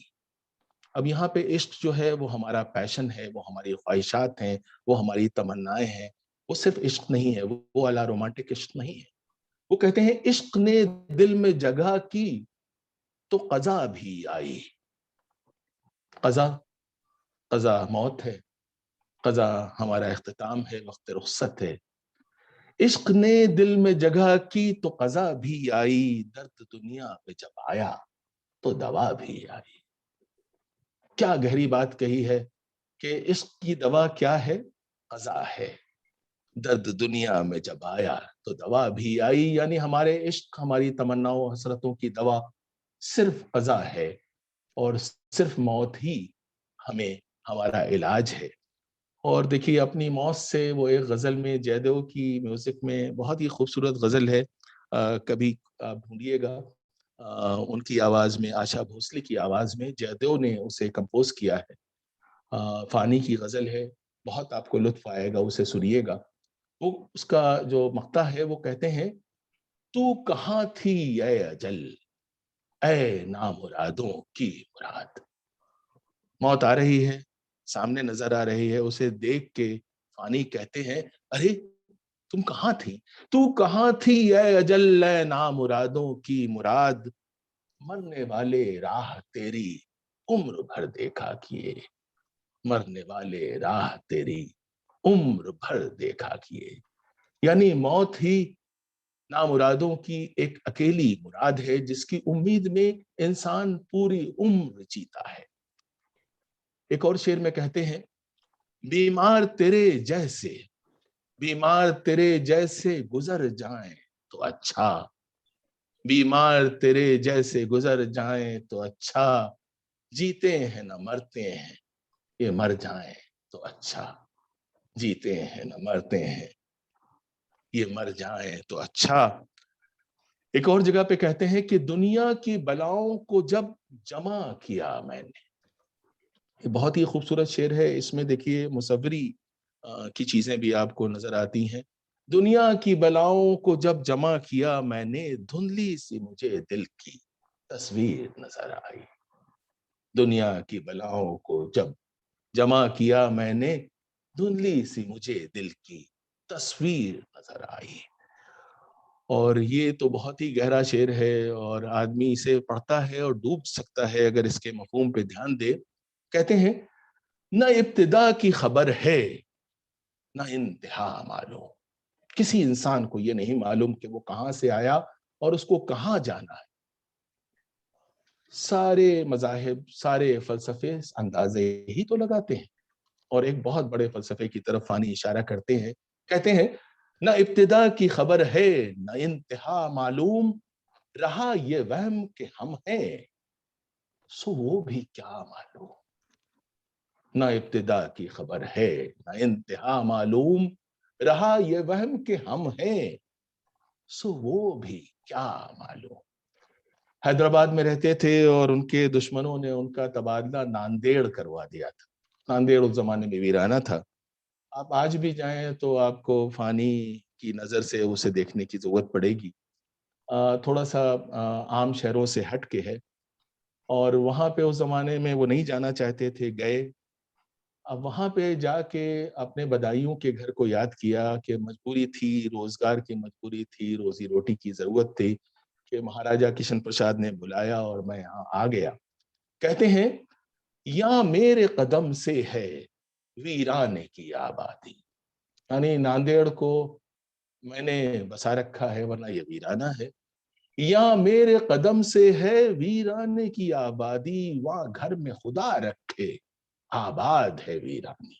اب یہاں پہ عشق جو ہے وہ ہمارا پیشن ہے، وہ ہماری خواہشات ہیں، وہ ہماری تمنائیں ہیں. وہ صرف عشق نہیں ہے، وہ والا رومانٹک عشق نہیں ہے. وہ کہتے ہیں عشق نے دل میں جگہ کی تو قضا بھی آئی. قضا موت ہے، قضا ہمارا اختتام ہے، وقت رخصت ہے. عشق نے دل میں جگہ کی تو قضا بھی آئی، درد دنیا پہ جب آیا تو دوا بھی آئی. کیا گہری بات کہی ہے کہ عشق کی دوا کیا ہے؟ قضا ہے. درد دنیا میں جب آیا تو دوا بھی آئی. یعنی ہمارے عشق، ہماری تمناؤں حسرتوں کی دوا صرف قضا ہے، اور صرف موت ہی ہمیں ہمارا علاج ہے. اور دیکھیے اپنی موت سے، وہ ایک غزل میں جیدو کی میوزک میں بہت ہی خوبصورت غزل ہے، کبھی آپ ڈھونڈیے گا. ان کی آواز میں، آشا بھوسلے کی آواز میں جیدو نے اسے کمپوز کیا ہے. فانی کی غزل ہے، بہت آپ کو لطف آئے گا، اسے سنیے گا. وہ اس کا جو مقطع ہے وہ کہتے ہیں تو کہاں تھی اے اجل، اے نامرادوں کی مراد. موت آ رہی ہے، سامنے نظر آ رہی ہے. اسے دیکھ کے فانی کہتے ہیں ارے تم کہاں تھی، تو کہاں تھی اے اجل، اے نامرادوں کی مراد. مرنے والے راہ تیری عمر بھر دیکھا کیے، مرنے والے راہ تیری عمر بھر دیکھا کیے. یعنی موت ہی نامرادوں کی ایک اکیلی مراد ہے جس کی امید میں انسان پوری عمر جیتا ہے. ایک اور شعر میں کہتے ہیں بیمار تیرے جیسے گزر جائیں تو اچھا، بیمار تیرے جیسے گزر جائیں تو اچھا. جیتے ہیں نہ مرتے ہیں یہ مر جائیں تو اچھا، جیتے ہیں نہ مرتے ہیں یہ مر جائیں تو اچھا. ایک اور جگہ پہ کہتے ہیں کہ دنیا کی بلاؤں کو جب جمع کیا میں نے. یہ بہت ہی خوبصورت شعر ہے. اس میں دیکھیے مصوری کی چیزیں بھی آپ کو نظر آتی ہیں. دنیا کی بلاؤں کو جب جمع کیا میں نے، دھندلی سی مجھے دل کی تصویر نظر آئی. دنیا کی بلاؤں کو جب جمع کیا میں نے، دھندلی سی مجھے دل کی تصویر نظر آئی. اور یہ تو بہت ہی گہرا شعر ہے، اور آدمی اسے پڑھتا ہے اور ڈوب سکتا ہے اگر اس کے مفہوم پہ دھیان دے. کہتے ہیں نہ ابتدا کی خبر ہے نہ انتہا معلوم. کسی انسان کو یہ نہیں معلوم کہ وہ کہاں سے آیا اور اس کو کہاں جانا ہے. سارے مذاہب، سارے فلسفے اندازے ہی تو لگاتے ہیں، اور ایک بہت بڑے فلسفے کی طرف فانی اشارہ کرتے ہیں. کہتے ہیں نہ ابتدا کی خبر ہے نہ انتہا معلوم، رہا یہ وہم کہ ہم ہیں سو وہ بھی کیا معلوم. نہ ابتدا کی خبر ہے نہ انتہا معلوم، رہا یہ وہم کہ ہم ہیں سو وہ بھی کیا معلوم. حیدرآباد میں رہتے تھے اور ان کے دشمنوں نے ان کا تبادلہ ناندیڑ کروا دیا تھا. ناندیڑ اس زمانے میں ویرانہ تھا. آپ آج بھی جائیں تو آپ کو فانی کی نظر سے اسے دیکھنے کی ضرورت پڑے گی. تھوڑا سا عام شہروں سے ہٹ کے ہے اور وہاں پہ اس زمانے میں وہ نہیں جانا چاہتے تھے, گئے. اب وہاں پہ جا کے اپنے بدائیوں کے گھر کو یاد کیا کہ مجبوری تھی, روزگار کی مجبوری تھی, روزی روٹی کی ضرورت تھی کہ مہاراجا کشن پرساد نے بلایا اور میں یہاں آ گیا. کہتے ہیں یا میرے قدم سے ہے ویرانے کی آبادی, یعنی ناندیڑ کو میں نے بسا رکھا ہے ورنہ یہ ویرانہ ہے. یا میرے قدم سے ہے ویرانے کی آبادی, وہاں گھر میں خدا رکھے آباد ہے ویرانی.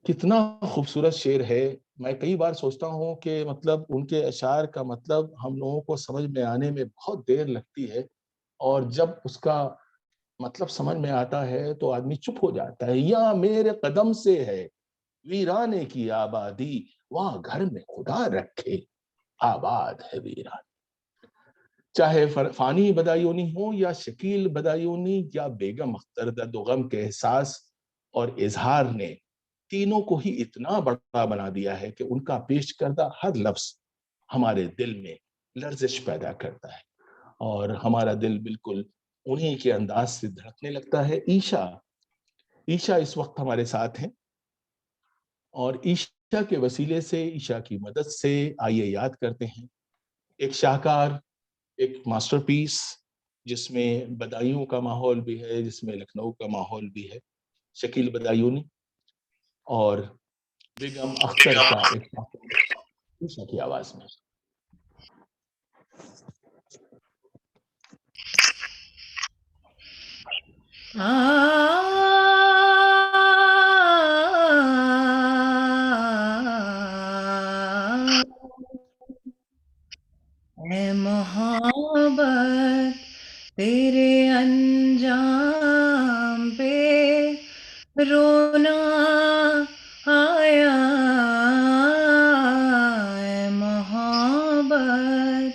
کتنا خوبصورت شعر ہے. میں کئی بار سوچتا ہوں کہ مطلب ان کے اشعار کا مطلب ہم لوگوں کو سمجھ میں آنے میں بہت دیر لگتی ہے, اور جب اس کا مطلب سمجھ میں آتا ہے تو آدمی چپ ہو جاتا ہے. یا میرے قدم سے ہے ویرانے کی آبادی, وہاں گھر میں خدا رکھے آباد ہے ویرانی. چاہے فانی بدایونی ہو یا شکیل بدایونی یا بیگم اختر, درد و غم کے احساس اور اظہار نے تینوں کو ہی اتنا بڑا بنا دیا ہے کہ ان کا پیش کردہ ہر لفظ ہمارے دل میں لرزش پیدا کرتا ہے اور ہمارا دل بالکل انہی کے انداز سے دھڑکنے لگتا ہے. عیشا اس وقت ہمارے ساتھ ہیں اور عیشا کے وسیلے سے, عیشا کی مدد سے آئیے یاد کرتے ہیں ایک شاہکار, ایک ماسٹر پیس جس میں بدایوں کا ماحول بھی ہے, جس میں لکھنؤ کا ماحول بھی ہے, شکیل بدایونی اور بیگم اختر کا ایک عیشا کی آواز میں. اے محبت تیرے انجام پہ رونا آیا, اے محبت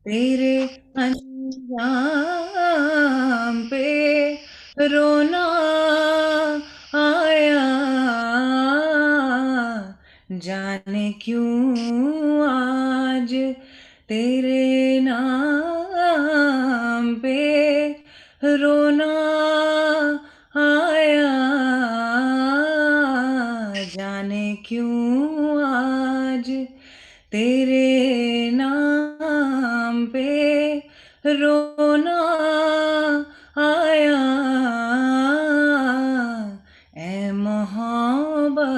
تیرے انجام پہ رونا آیا, جانے کیوں آج تیرے نام پہ رونا آیا, جانے کیوں آج تیرے نام پہ رونا آیا, اے محبت.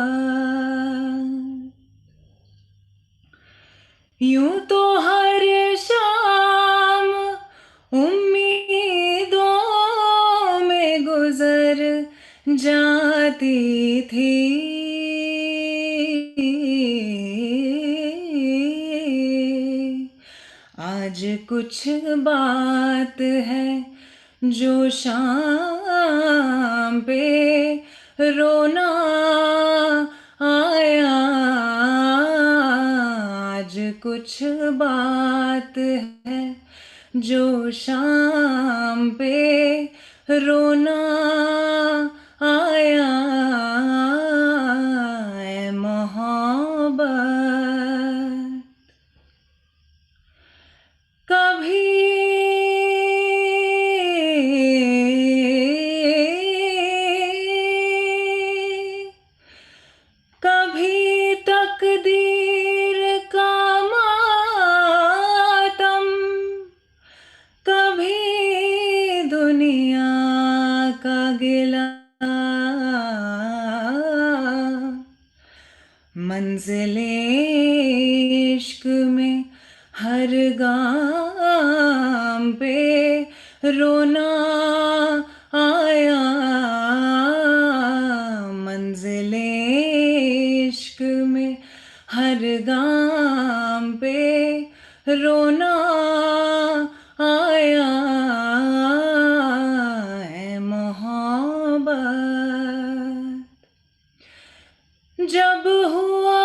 یوں تو ہر شام امیدوں میں گزر جاتی تھی, آج کچھ بات ہے جو شام پہ رونا آیا, آج کچھ بات ہے جو شام پہ رونا آیا, اے محبت. کبھی تقدیر کا ماتم, کبھی دنیا کا گلہ, منزل عشق میں ہر گام پہ رونا آیا, منزل عشق میں ہر گام پہ رونا آیا, اے محبت. جب ہوا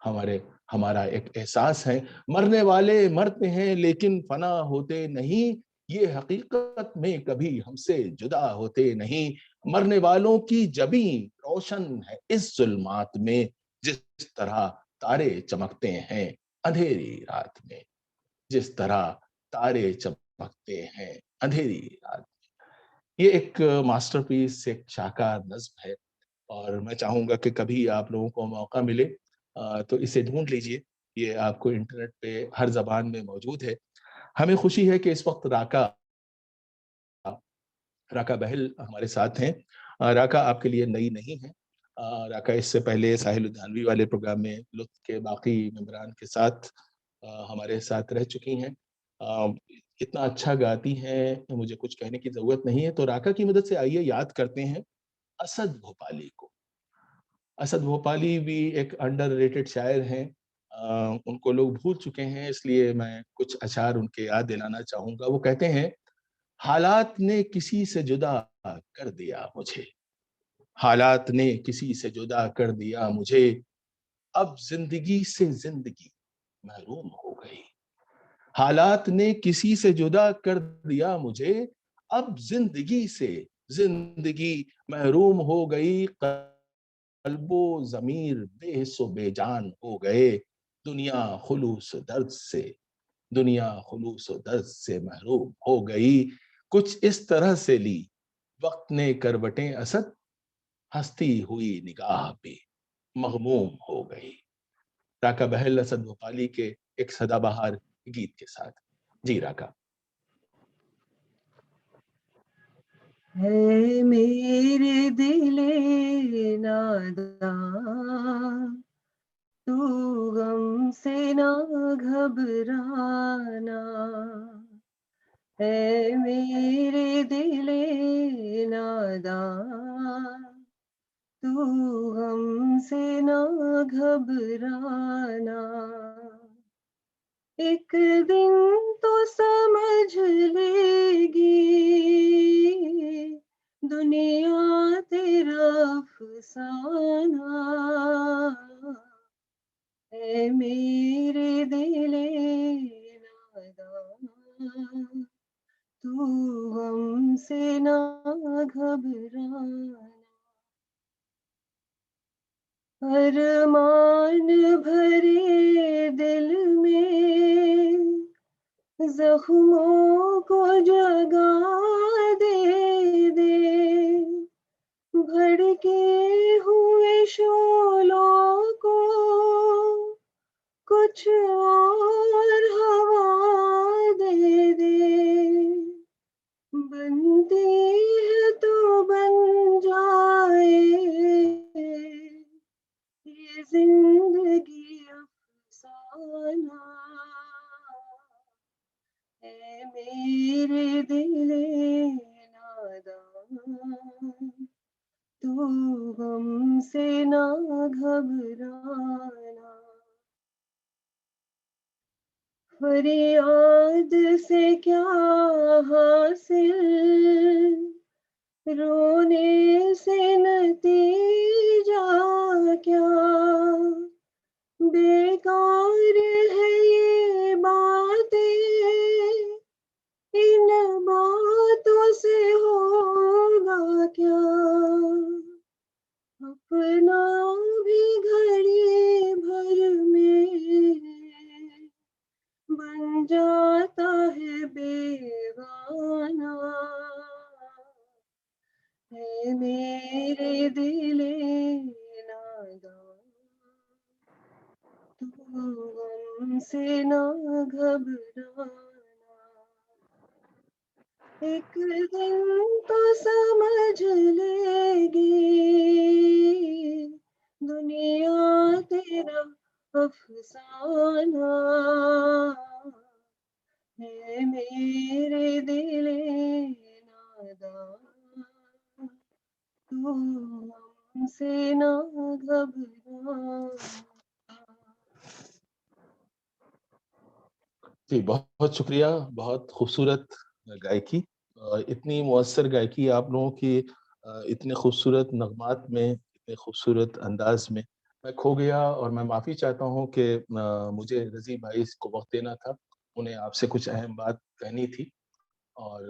ہمارا ایک احساس ہے. مرنے والے مرتے ہیں لیکن فنا ہوتے نہیں، یہ حقیقت میں کبھی ہم سے جدا ہوتے نہیں. مرنے والوں کی جبیں روشن ہے اس ظلمات میں، جس طرح تارے چمکتے ہیں اندھیری رات میں، جس طرح تارے چمکتے ہیں اندھیری رات میں. یہ ایک ماسٹر پیس، ایک شاہکار نظم ہے، اور میں چاہوں گا کہ کبھی آپ لوگوں کو موقع ملے تو اسے ڈھونڈ لیجئے. یہ آپ کو انٹرنیٹ پہ ہر زبان میں موجود ہے. ہمیں خوشی ہے کہ اس وقت راکا بہل ہمارے ساتھ ہیں. راکا آپ کے لیے نئی نہیں ہے. راکا اس سے پہلے ساحل الدھیانوی والے پروگرام میں لطف کے باقی ممبران کے ساتھ ہمارے ساتھ رہ چکی ہیں. اتنا اچھا گاتی ہیں، مجھے کچھ کہنے کی ضرورت نہیں ہے. تو راکا کی مدد سے آئیے یاد کرتے ہیں اسد بھوپالی کو. اسد بھوپالی بھی ایک انڈر ریٹڈ شاعر ہیں. ان کو لوگ بھول چکے ہیں، اس لیے میں کچھ اشعار ان کے یاد دلانا چاہوں گا. وہ کہتے ہیں، حالات نے کسی سے جدا کر دیا مجھے، حالات نے کسی سے جدا کر دیا مجھے، اب زندگی سے زندگی محروم ہو گئی. حالات نے کسی سے جدا کر دیا مجھے، اب زندگی سے زندگی محروم ہو گئی. قلب و ضمیر بے حس و بے جان ہو گئے. دنیا خلوص درد سے، دنیا خلوص و درد سے محروم ہو گئی. کچھ اس طرح سے لی وقت نے کروٹیں اسد، ہستی ہوئی نگاہ پہ مغموم ہو گئی. راکا بہل اسد بھوپالی کے ایک سدا بہار گیت کے ساتھ. جی راکا. ہے میرے دل ناداں، تو غم سے نہ گھبرانا. ہے میرے دل ناداں، تو غم سے نہ گھبرانا. ایک دن تو سمجھ لے گی دنیا تیرا افسانہ. اے میرے دل ناداں، تو غم سے نہ گھبرانا. ارمان بھرے دل میں زخموں کو جگا دے دے، بھڑکے ہوئے شعلوں کو کچھ اور ہوا دے دے. بنتی ہے تو بن جائے یہ زندگی افسانہ. اے میرے دل ناداں، تو غم سے نہ گھبرانا. فریاد سے کیا حاصل، رونے سے نتیجہ کیا. بیکار ہے یہ باتیں، ان باتوں سے ہوگا کیا. اپنا بھی گھڑی بھر میں بن جاتا ہے بیگانہ. ہے میرے دل ناداں، تو غم سے نہ گھبرانا. ایک دن تو سمجھ لے گی دنیا تیرا افسانہ. ہے میرے دل ناداں، تو غم سے نہ گھبرانا. جی بہت شکریہ. بہت خوبصورت گائکی، اتنی مؤثر گائکی آپ لوگوں کی، اتنے خوبصورت نغمات میں، اتنے خوبصورت انداز میں. میں کھو گیا اور میں معافی چاہتا ہوں کہ مجھے رضی بھائی کو وقت دینا تھا، انہیں آپ سے کچھ اہم بات کہنی تھی. اور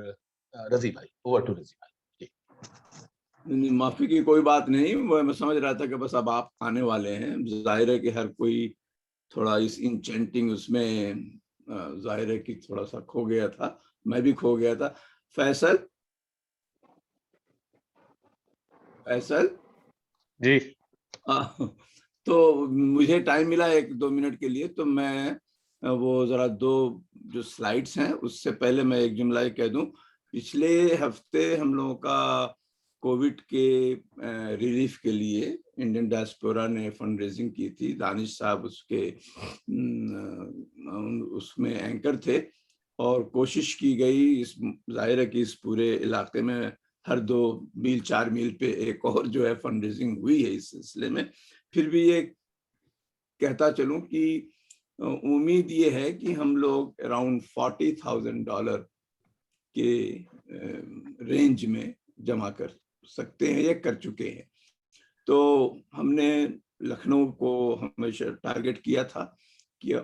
رضی بھائی، اوور ٹو رضی بھائی. معافی کی کوئی بات نہیں، وہ میں سمجھ رہا تھا کہ بس اب آپ آنے والے ہیں. ظاہر ہے کہ ہر کوئی تھوڑا اس انچینٹنگ اس میں ظاہر ہے کہ تھوڑا سا کھو گیا تھا، میں بھی کھو گیا تھا. فیصل جی تو مجھے ٹائم ملا 1-2 منٹ کے لیے، تو میں وہ ذرا 2 جو سلائیڈز ہیں اس سے پہلے میں ایک جملہ کہہ دوں. پچھلے ہفتے ہم لوگوں کا کووڈ کے ریلیف کے لیے انڈین ڈائسپورا نے فنڈ ریزنگ کی تھی. دانش صاحب اس میں اینکر تھے، اور کوشش کی گئی. ظاہر ہے کہ اس پورے علاقے میں ہر 2 میل 4 میل پہ ایک اور جو ہے فنڈ ریزنگ ہوئی ہے اس سلسلے میں. پھر بھی یہ کہتا چلوں کہ امید یہ ہے کہ ہم لوگ اراؤنڈ $40,000 کے رینج میں جمع کر سکتے ہیں یا کر چکے ہیں. تو ہم نے لکھنؤ کو ہمیشہ ٹارگٹ کیا تھا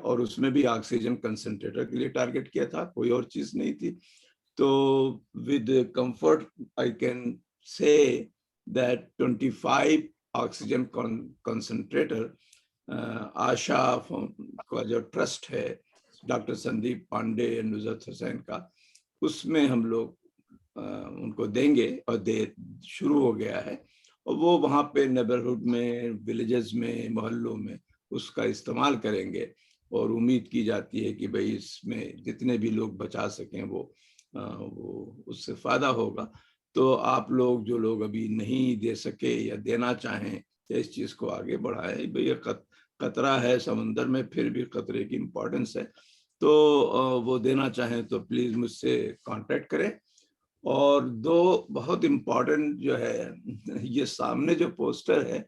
اور اس میں بھی آکسیجن کنسنٹریٹر کے لیے ٹارگٹ کیا تھا، کوئی اور چیز نہیں تھی. تو with comfort I can say that 25 oxygen concentrator Asha کا جو ٹرسٹ ہے ڈاکٹر سندیپ پانڈے نصرت حسین کا، اس میں ہم لوگ ان کو دیں گے، اور شروع ہو گیا ہے. اور وہ وہاں پہ نیبرہڈ میں، ولیجز میں، محلوں میں اس کا استعمال کریں گے. اور امید کی جاتی ہے کہ بھئی اس میں جتنے بھی لوگ بچا سکیں وہ اس سے فائدہ ہوگا. تو آپ لوگ جو لوگ ابھی نہیں دے سکے یا دینا چاہیں یا اس چیز کو آگے بڑھائیں، بھئی قطرہ ہے سمندر میں، پھر بھی قطرے کی امپورٹنس ہے. تو وہ دینا چاہیں تو پلیز مجھ سے کانٹیکٹ کریں. اور 2 بہت امپورٹنٹ جو ہے، یہ سامنے جو پوسٹر ہے،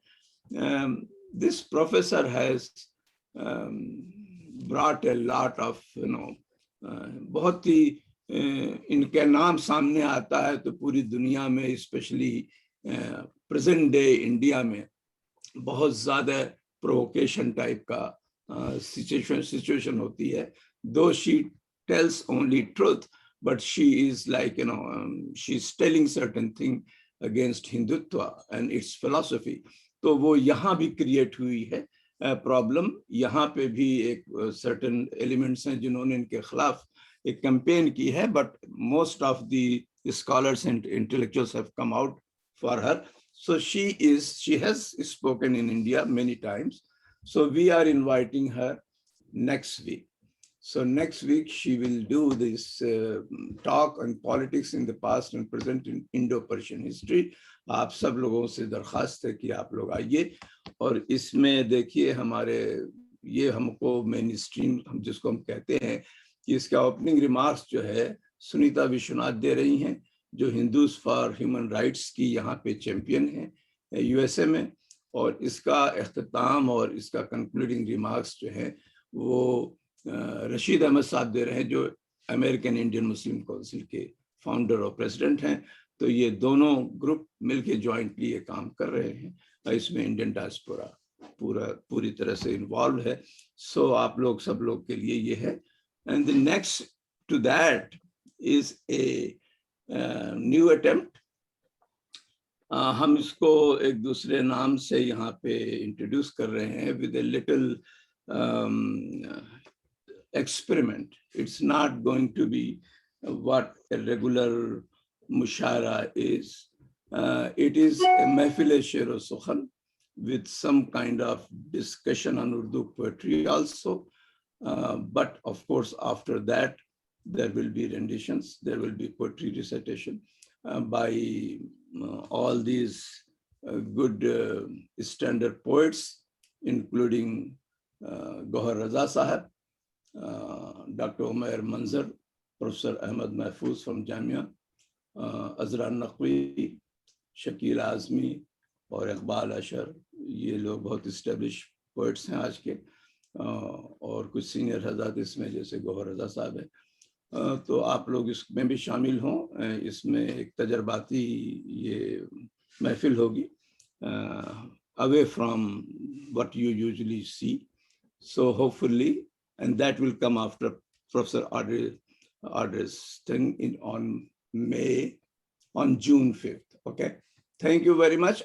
this professor has brought a lot of بہت ہی ان کے نام سامنے آتا ہے تو پوری دنیا میں، اسپیشلی پریزنٹ ڈے انڈیا میں بہت زیادہ پرووکیشن ٹائپ کا سچویشن ہوتی ہے. Though she tells only truth, but she is like, she's telling certain thing against Hindutva and its philosophy. تو وہ یہاں بھی کریٹ ہوئی ہے پرابلم. یہاں پہ بھی ایک certain elements ہیں جنہوں نے ان کے خلاف ایک کیمپین کی ہے, but most of the scholars and intellectuals have come out for her. So she has spoken in India many times. So we are inviting her next week. So next week she will do this talk on politics in the past and present in Indo-Persian history. آپ سب لوگوں سے درخواست ہے کہ آپ لوگ آئیے, اور اس میں دیکھیے ہمارے یہ ہم کو مین اسٹریم جس کو ہم کہتے ہیں کہ اس کا اوپننگ ریمارکس جو ہے سنیتا وشوناتھ دے رہی ہیں, جو ہندوز فار ہیومن رائٹس کی یہاں پہ چیمپئن ہیں USA میں, اور اس کا اختتام اور اس کا کنکلوڈنگ ریمارکس جو ہے وہ رشید احمد صاحب دے رہے ہیں, جو امریکن انڈین مسلم کونسل کے فاؤنڈر اور پریزیڈنٹ ہیں. تو یہ دونوں گروپ مل کے جوائنٹلی یہ کام کر رہے ہیں, اس میں انڈین ڈائسپورا پوری طرح سے انوالو ہے. سو آپ لوگ سب لوگ کے لیے یہ ہے. And the next to that is a new attempt. ہم اس کو ایک دوسرے نام سے یہاں پہ انٹروڈیوس کر رہے ہیں with a little experiment. It's not going to be what a regular mushara is. It is a mahfil sher o sukhan with some kind of discussion on Urdu poetry also. But of course, after that, there will be renditions, there will be poetry recitation by all these good standard poets, including Gohar Raza Sahab, Dr. Umair Manzar, Professor Ahmad Mahfouz from Jamia, Azra Naqvi, Shakil Azmi اور اقبال اشر. یہ لوگ بہت establish poets ہیں آج کے, اور کچھ senior حضرات اس میں جیسے گوہر رضا صاحب ہیں. تو آپ لوگ اس میں بھی شامل ہوں. اس میں ایک تجرباتی یہ محفل ہوگی. away from what you usually see. So hopefully, and that will come after Professor Audrey's thing on June 5th. Okay. Thank you very much.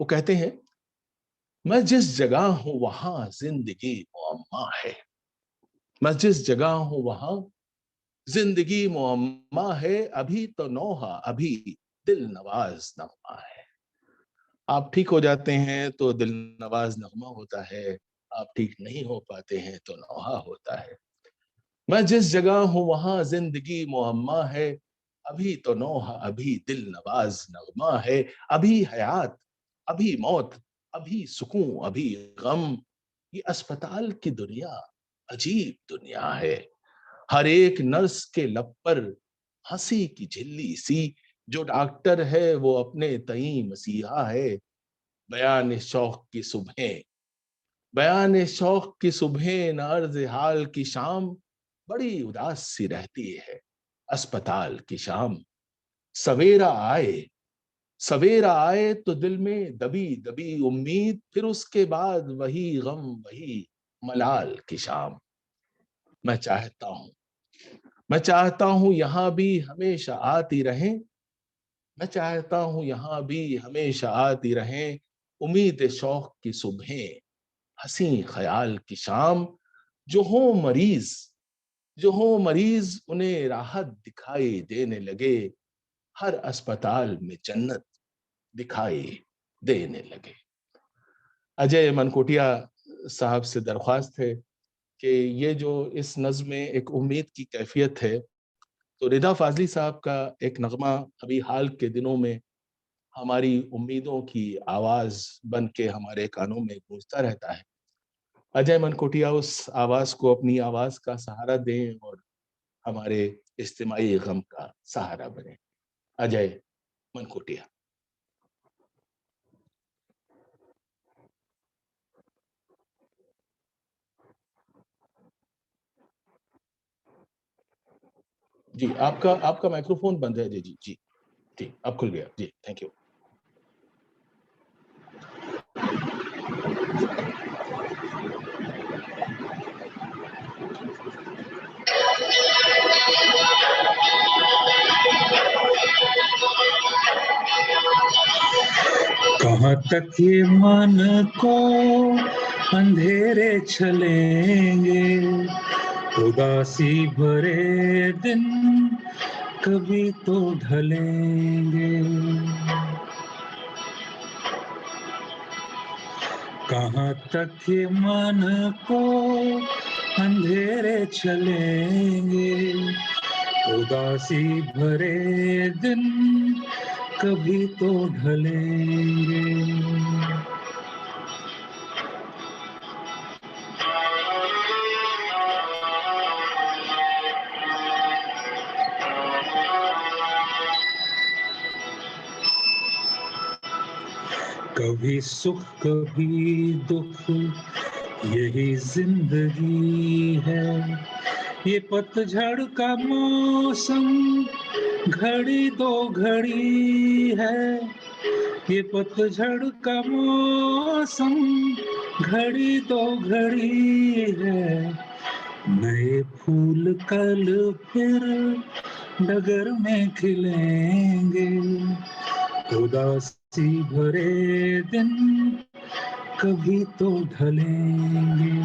وہ کہتے ہیں میں جس جگہ ہوں وہاں زندگی معمہ ہے، میں جس جگہ ہوں وہاں زندگی معمہ ہے، ابھی تو نوحہ ابھی دل نواز نغمہ ہے۔ آپ ٹھیک ہو جاتے ہیں تو دل نواز نغمہ ہوتا ہے، آپ ٹھیک نہیں ہو پاتے ہیں تو نوحہ ہوتا ہے۔ میں جس جگہ ہوں وہاں زندگی معمہ ہے، ابھی تو نوحہ ابھی دل نواز نغمہ ہے۔ ابھی حیات، ابھی موت، ابھی سکون، ابھی غم، یہ اسپتال کی دنیا عجیب دنیا ہے۔ ہر ایک نرس کے لب پر ہنسی کی جھلی سی، جو ڈاکٹر ہے وہ اپنے تئیں مسیحا ہے۔ بیان شوق کی صبحیں، بیان شوق کی صبحیں نہ عرض حال کی شام، بڑی اداس سی رہتی ہے اسپتال کی شام۔ سویرا آئے، سویرا آئے تو دل میں دبی دبی امید، پھر اس کے بعد وہی غم وہی ملال کی شام۔ میں چاہتا ہوں یہاں بھی ہمیشہ آتی رہیں، میں چاہتا ہوں یہاں بھی ہمیشہ آتی رہیں، امید شوق کی صبحیں حسین خیال کی شام۔ جو ہوں مریض انہیں راحت دکھائی دینے لگے، ہر اسپتال میں جنت دکھائی دینے لگے۔ اجے منکوٹیا صاحب سے درخواست ہے کہ یہ جو اس نظم میں ایک امید کی کیفیت ہے، تو رضا فاضلی صاحب کا ایک نغمہ ابھی حال کے دنوں میں ہماری امیدوں کی آواز بن کے ہمارے کانوں میں گونجتا رہتا ہے۔ اجے منکوٹیا اس آواز کو اپنی آواز کا سہارا دیں اور ہمارے اجتماعی غم کا سہارا بنے۔ اجے منکوٹیا۔ جی آپ کا مائکروفون بند ہے۔ جی اب کھل گیا۔ جی تھینک یو۔ کہاں تک یہ من کو اندھیرے چلیں گے، اداسی بھرے دن کبھی تو ڈھلیں گے۔ کہاں تک یہ من کو اندھیرے چلیں گے، اداسی بھرے دن کبھی تو ڈھلیں گے۔ کبھی سکھ کبھی دکھ یہی زندگی ہے، یہ پتجھڑ کا موسم گھڑی دو گھڑی ہے، یہ پتجھڑ کا موسم گھڑی دو گھڑی ہے، نئے پھول کل پھر ڈگر میں کھلیں گے، اداسی بھرے دن کبھی تو ڈھلیں گے۔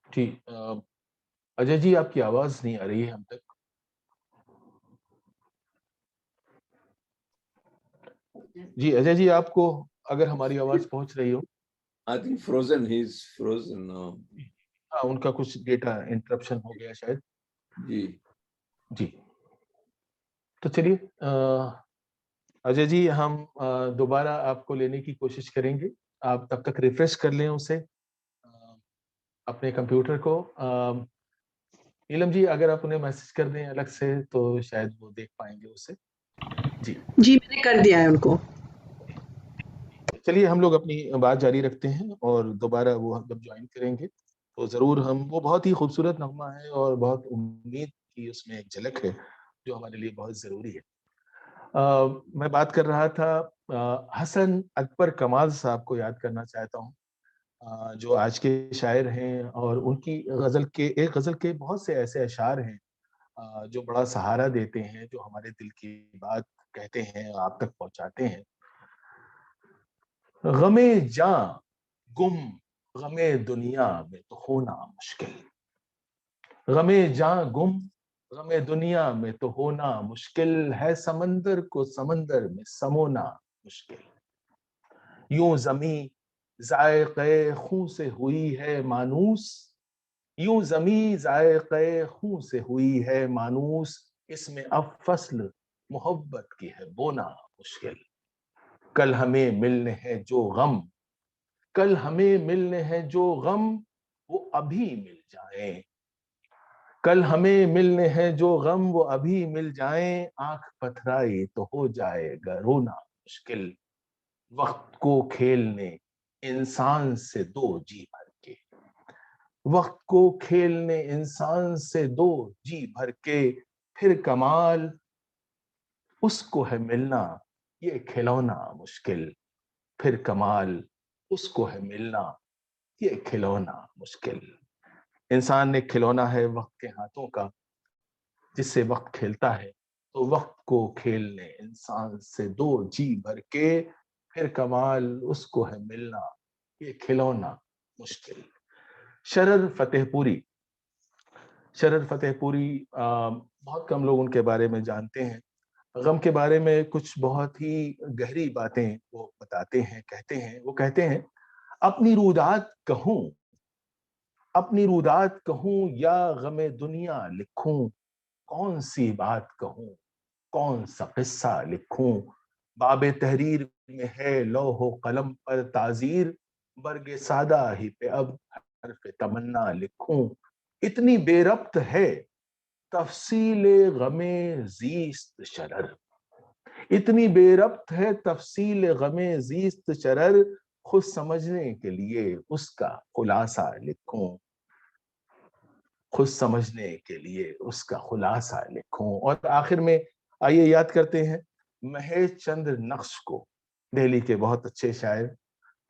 جی اجے جی آپ کی آواز نہیں آ رہی ہے ہم تک۔ جی اجے جی آپ کو اگر ہماری آواز پہنچ رہی ہو۔ I think frozen, he is frozen now. ہاں ان کا کچھ ڈیٹا انٹرپشن ہو گیا شاید۔ جی تو چلیے اجے جی ہم دوبارہ آپ کو لینے کی کوشش کریں گے، آپ تب تک ریفریش کر لیں اسے اپنے کمپیوٹر کو۔ نیلم جی اگر آپ انہیں میسج کر دیں الگ سے تو شاید وہ دیکھ پائیں گے اسے۔ جی میں نے کر دیا ہے ان کو۔ چلیے ہم لوگ اپنی بات جاری رکھتے ہیں اور دوبارہ وہ جب جوائن کریں گے تو ضرور ہم، وہ بہت ہی خوبصورت نغمہ ہے اور بہت امید کی اس میں ایک جھلک ہے جو ہمارے لیے بہت ضروری ہے۔ میں بات کر رہا تھا حسن اکبر کمال صاحب کو یاد کرنا چاہتا ہوں، جو آج کے شاعر ہیں، اور ان کی ایک غزل کے بہت سے ایسے اشعار ہیں جو بڑا سہارا دیتے ہیں، جو ہمارے دل کی بات کہتے ہیں، آپ تک پہنچاتے ہیں۔ غم جاں گم غم دنیا میں تو ہونا مشکل، غم جاں گم غم دنیا میں تو ہونا مشکل ہے، سمندر کو سمندر میں سمونا مشکل، یوں زمیں ذائقے خوں سے ہوئی ہے مانوس، یوں زمیں ذائقے خوں سے ہوئی ہے مانوس، اس میں اب فصل محبت کی ہے بونا مشکل، کل ہمیں ملنے ہیں جو غم، کل ہمیں ملنے ہیں جو غم وہ ابھی مل جائیں، کل ہمیں ملنے ہیں جو غم وہ ابھی مل جائیں، آنکھ پتھرائی تو ہو جائے گا رونا مشکل، وقت کو کھیلنے انسان سے دو جی بھر کے، وقت کو کھیلنے انسان سے دو جی بھر کے، پھر کمال اس کو ہے ملنا یہ کھلونا مشکل، پھر کمال اس کو ہے ملنا یہ کھلونا مشکل۔ انسان ایک کھلونا ہے وقت کے ہاتھوں کا، جس سے وقت کھیلتا ہے، تو وقت کو کھیلنے انسان سے دو جی بھر کے، پھر کمال اس کو ہے ملنا یہ کھلونا مشکل۔ شرر فتح پوری، شرر فتح پوری بہت کم لوگ ان کے بارے میں جانتے ہیں۔ غم کے بارے میں کچھ بہت ہی گہری باتیں وہ بتاتے ہیں، کہتے ہیں، وہ کہتے ہیں اپنی رودات کہوں، اپنی رودات کہوں یا غم دنیا لکھوں، کون سی بات کہوں کون سا قصہ لکھوں، باب تحریر میں ہے لوح و قلم پر تعزیر، برگ سادہ ہی پہ اب حرف تمنا لکھوں، اتنی بے ربط ہے تفصیل غم زیست شرر، اتنی بے ربط ہے تفصیل غم زیست شرر، خود سمجھنے کے لیے اس کا خلاصہ لکھوں، خود سمجھنے کے لیے اس کا خلاصہ لکھوں۔ اور آخر میں آئیے یاد کرتے ہیں مہیش چندر نقش کو، دہلی کے بہت اچھے شاعر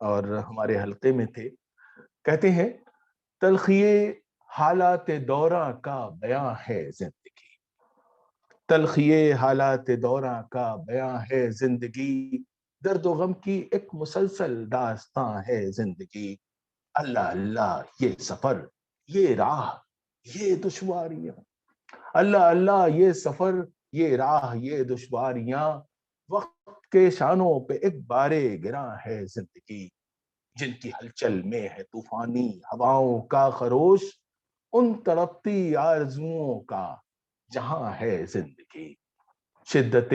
اور ہمارے حلقے میں تھے۔ کہتے ہیں تلخی حالات دوراں کا بیاں ہے زندگی، تلخی حالات دوراں کا بیاں ہے زندگی، درد و غم کی ایک مسلسل داستاں ہے زندگی، اللہ اللہ یہ سفر یہ راہ یہ دشواریاں، اللہ اللہ یہ سفر یہ راہ یہ دشواریاں، وقت کے شانوں پہ ایک بارے گراں ہے زندگی، جن کی ہلچل میں ہے طوفانی ہواؤں کا خروش، ان تڑپتی آرزوؤں کا جہاں ہے زندگی، شدت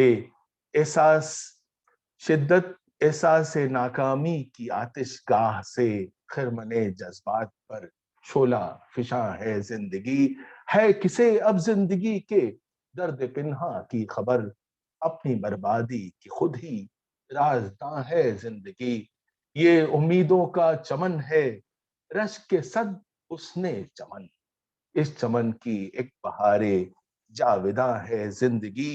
احساس ناکامی کی آتش گاہ سے خرمنے جذبات پر شعلہ فشاں ہے زندگی، ہے کسے اب زندگی کے درد پنہاں کی خبر، اپنی بربادی کی خود ہی رازداں ہے زندگی، یہ امیدوں کا چمن ہے رشک کے صد حسن چمن، اس چمن کی ایک بہارے جاوداں ہے زندگی،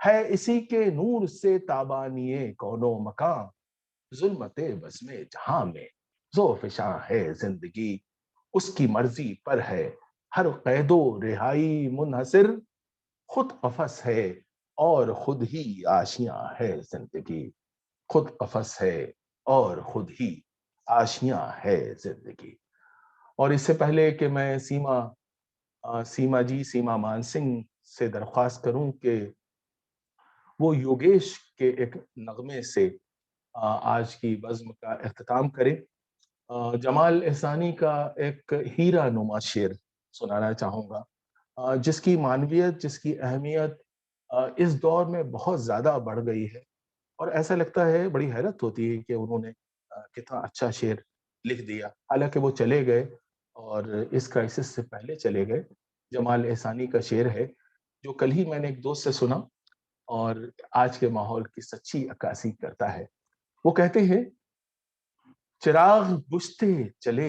ہے اسی کے نور سے تابانی کون و مکان، ظلمت بزم جہاں میں ذو فشاں ہے زندگی، اس کی مرضی پر ہے ہر قید و رہائی منحصر، خود قفس ہے اور خود ہی آشیاں ہے زندگی، خود قفس ہے اور خود ہی آشیاں ہے زندگی۔ اور اس سے پہلے کہ میں سیما مان سنگھ سے درخواست کروں کہ وہ یوگیش کے ایک نغمے سے آج کی بزم کا اختتام کرے، جمال احسانی کا ایک ہیرا نما شعر سنانا چاہوں گا، جس کی معنویت جس کی اہمیت اس دور میں بہت زیادہ بڑھ گئی ہے، اور ایسا لگتا ہے بڑی حیرت ہوتی ہے کہ انہوں نے کتنا اچھا شعر لکھ دیا، حالانکہ وہ چلے گئے اور اس کرائسس سے پہلے چلے گئے۔ جمال احسانی کا شعر ہے جو کل ہی میں نے ایک دوست سے سنا اور آج کے ماحول کی سچی عکاسی کرتا ہے۔ وہ کہتے ہیں چراغ بجھتے چلے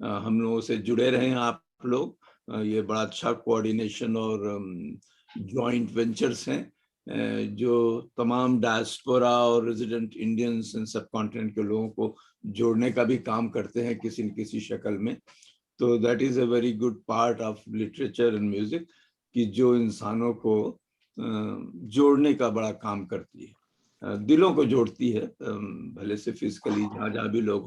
ہم لوگوں سے جڑے رہیں آپ لوگ. یہ بڑا اچھا کوآرڈینیشن اور جوائنٹ وینچرز ہیں جو تمام ڈائسپورا اور resident Indians and sub continent کے لوگوں کو جوڑنے کا بھی کام کرتے ہیں کسی نہ کسی شکل میں. تو that is a very good part of literature and music کہ جو انسانوں کو جوڑنے کا بڑا کام کرتی ہے, دلوں کو جوڑتی ہے, بھلے سے فزیکلی جہاں جہاں بھی لوگ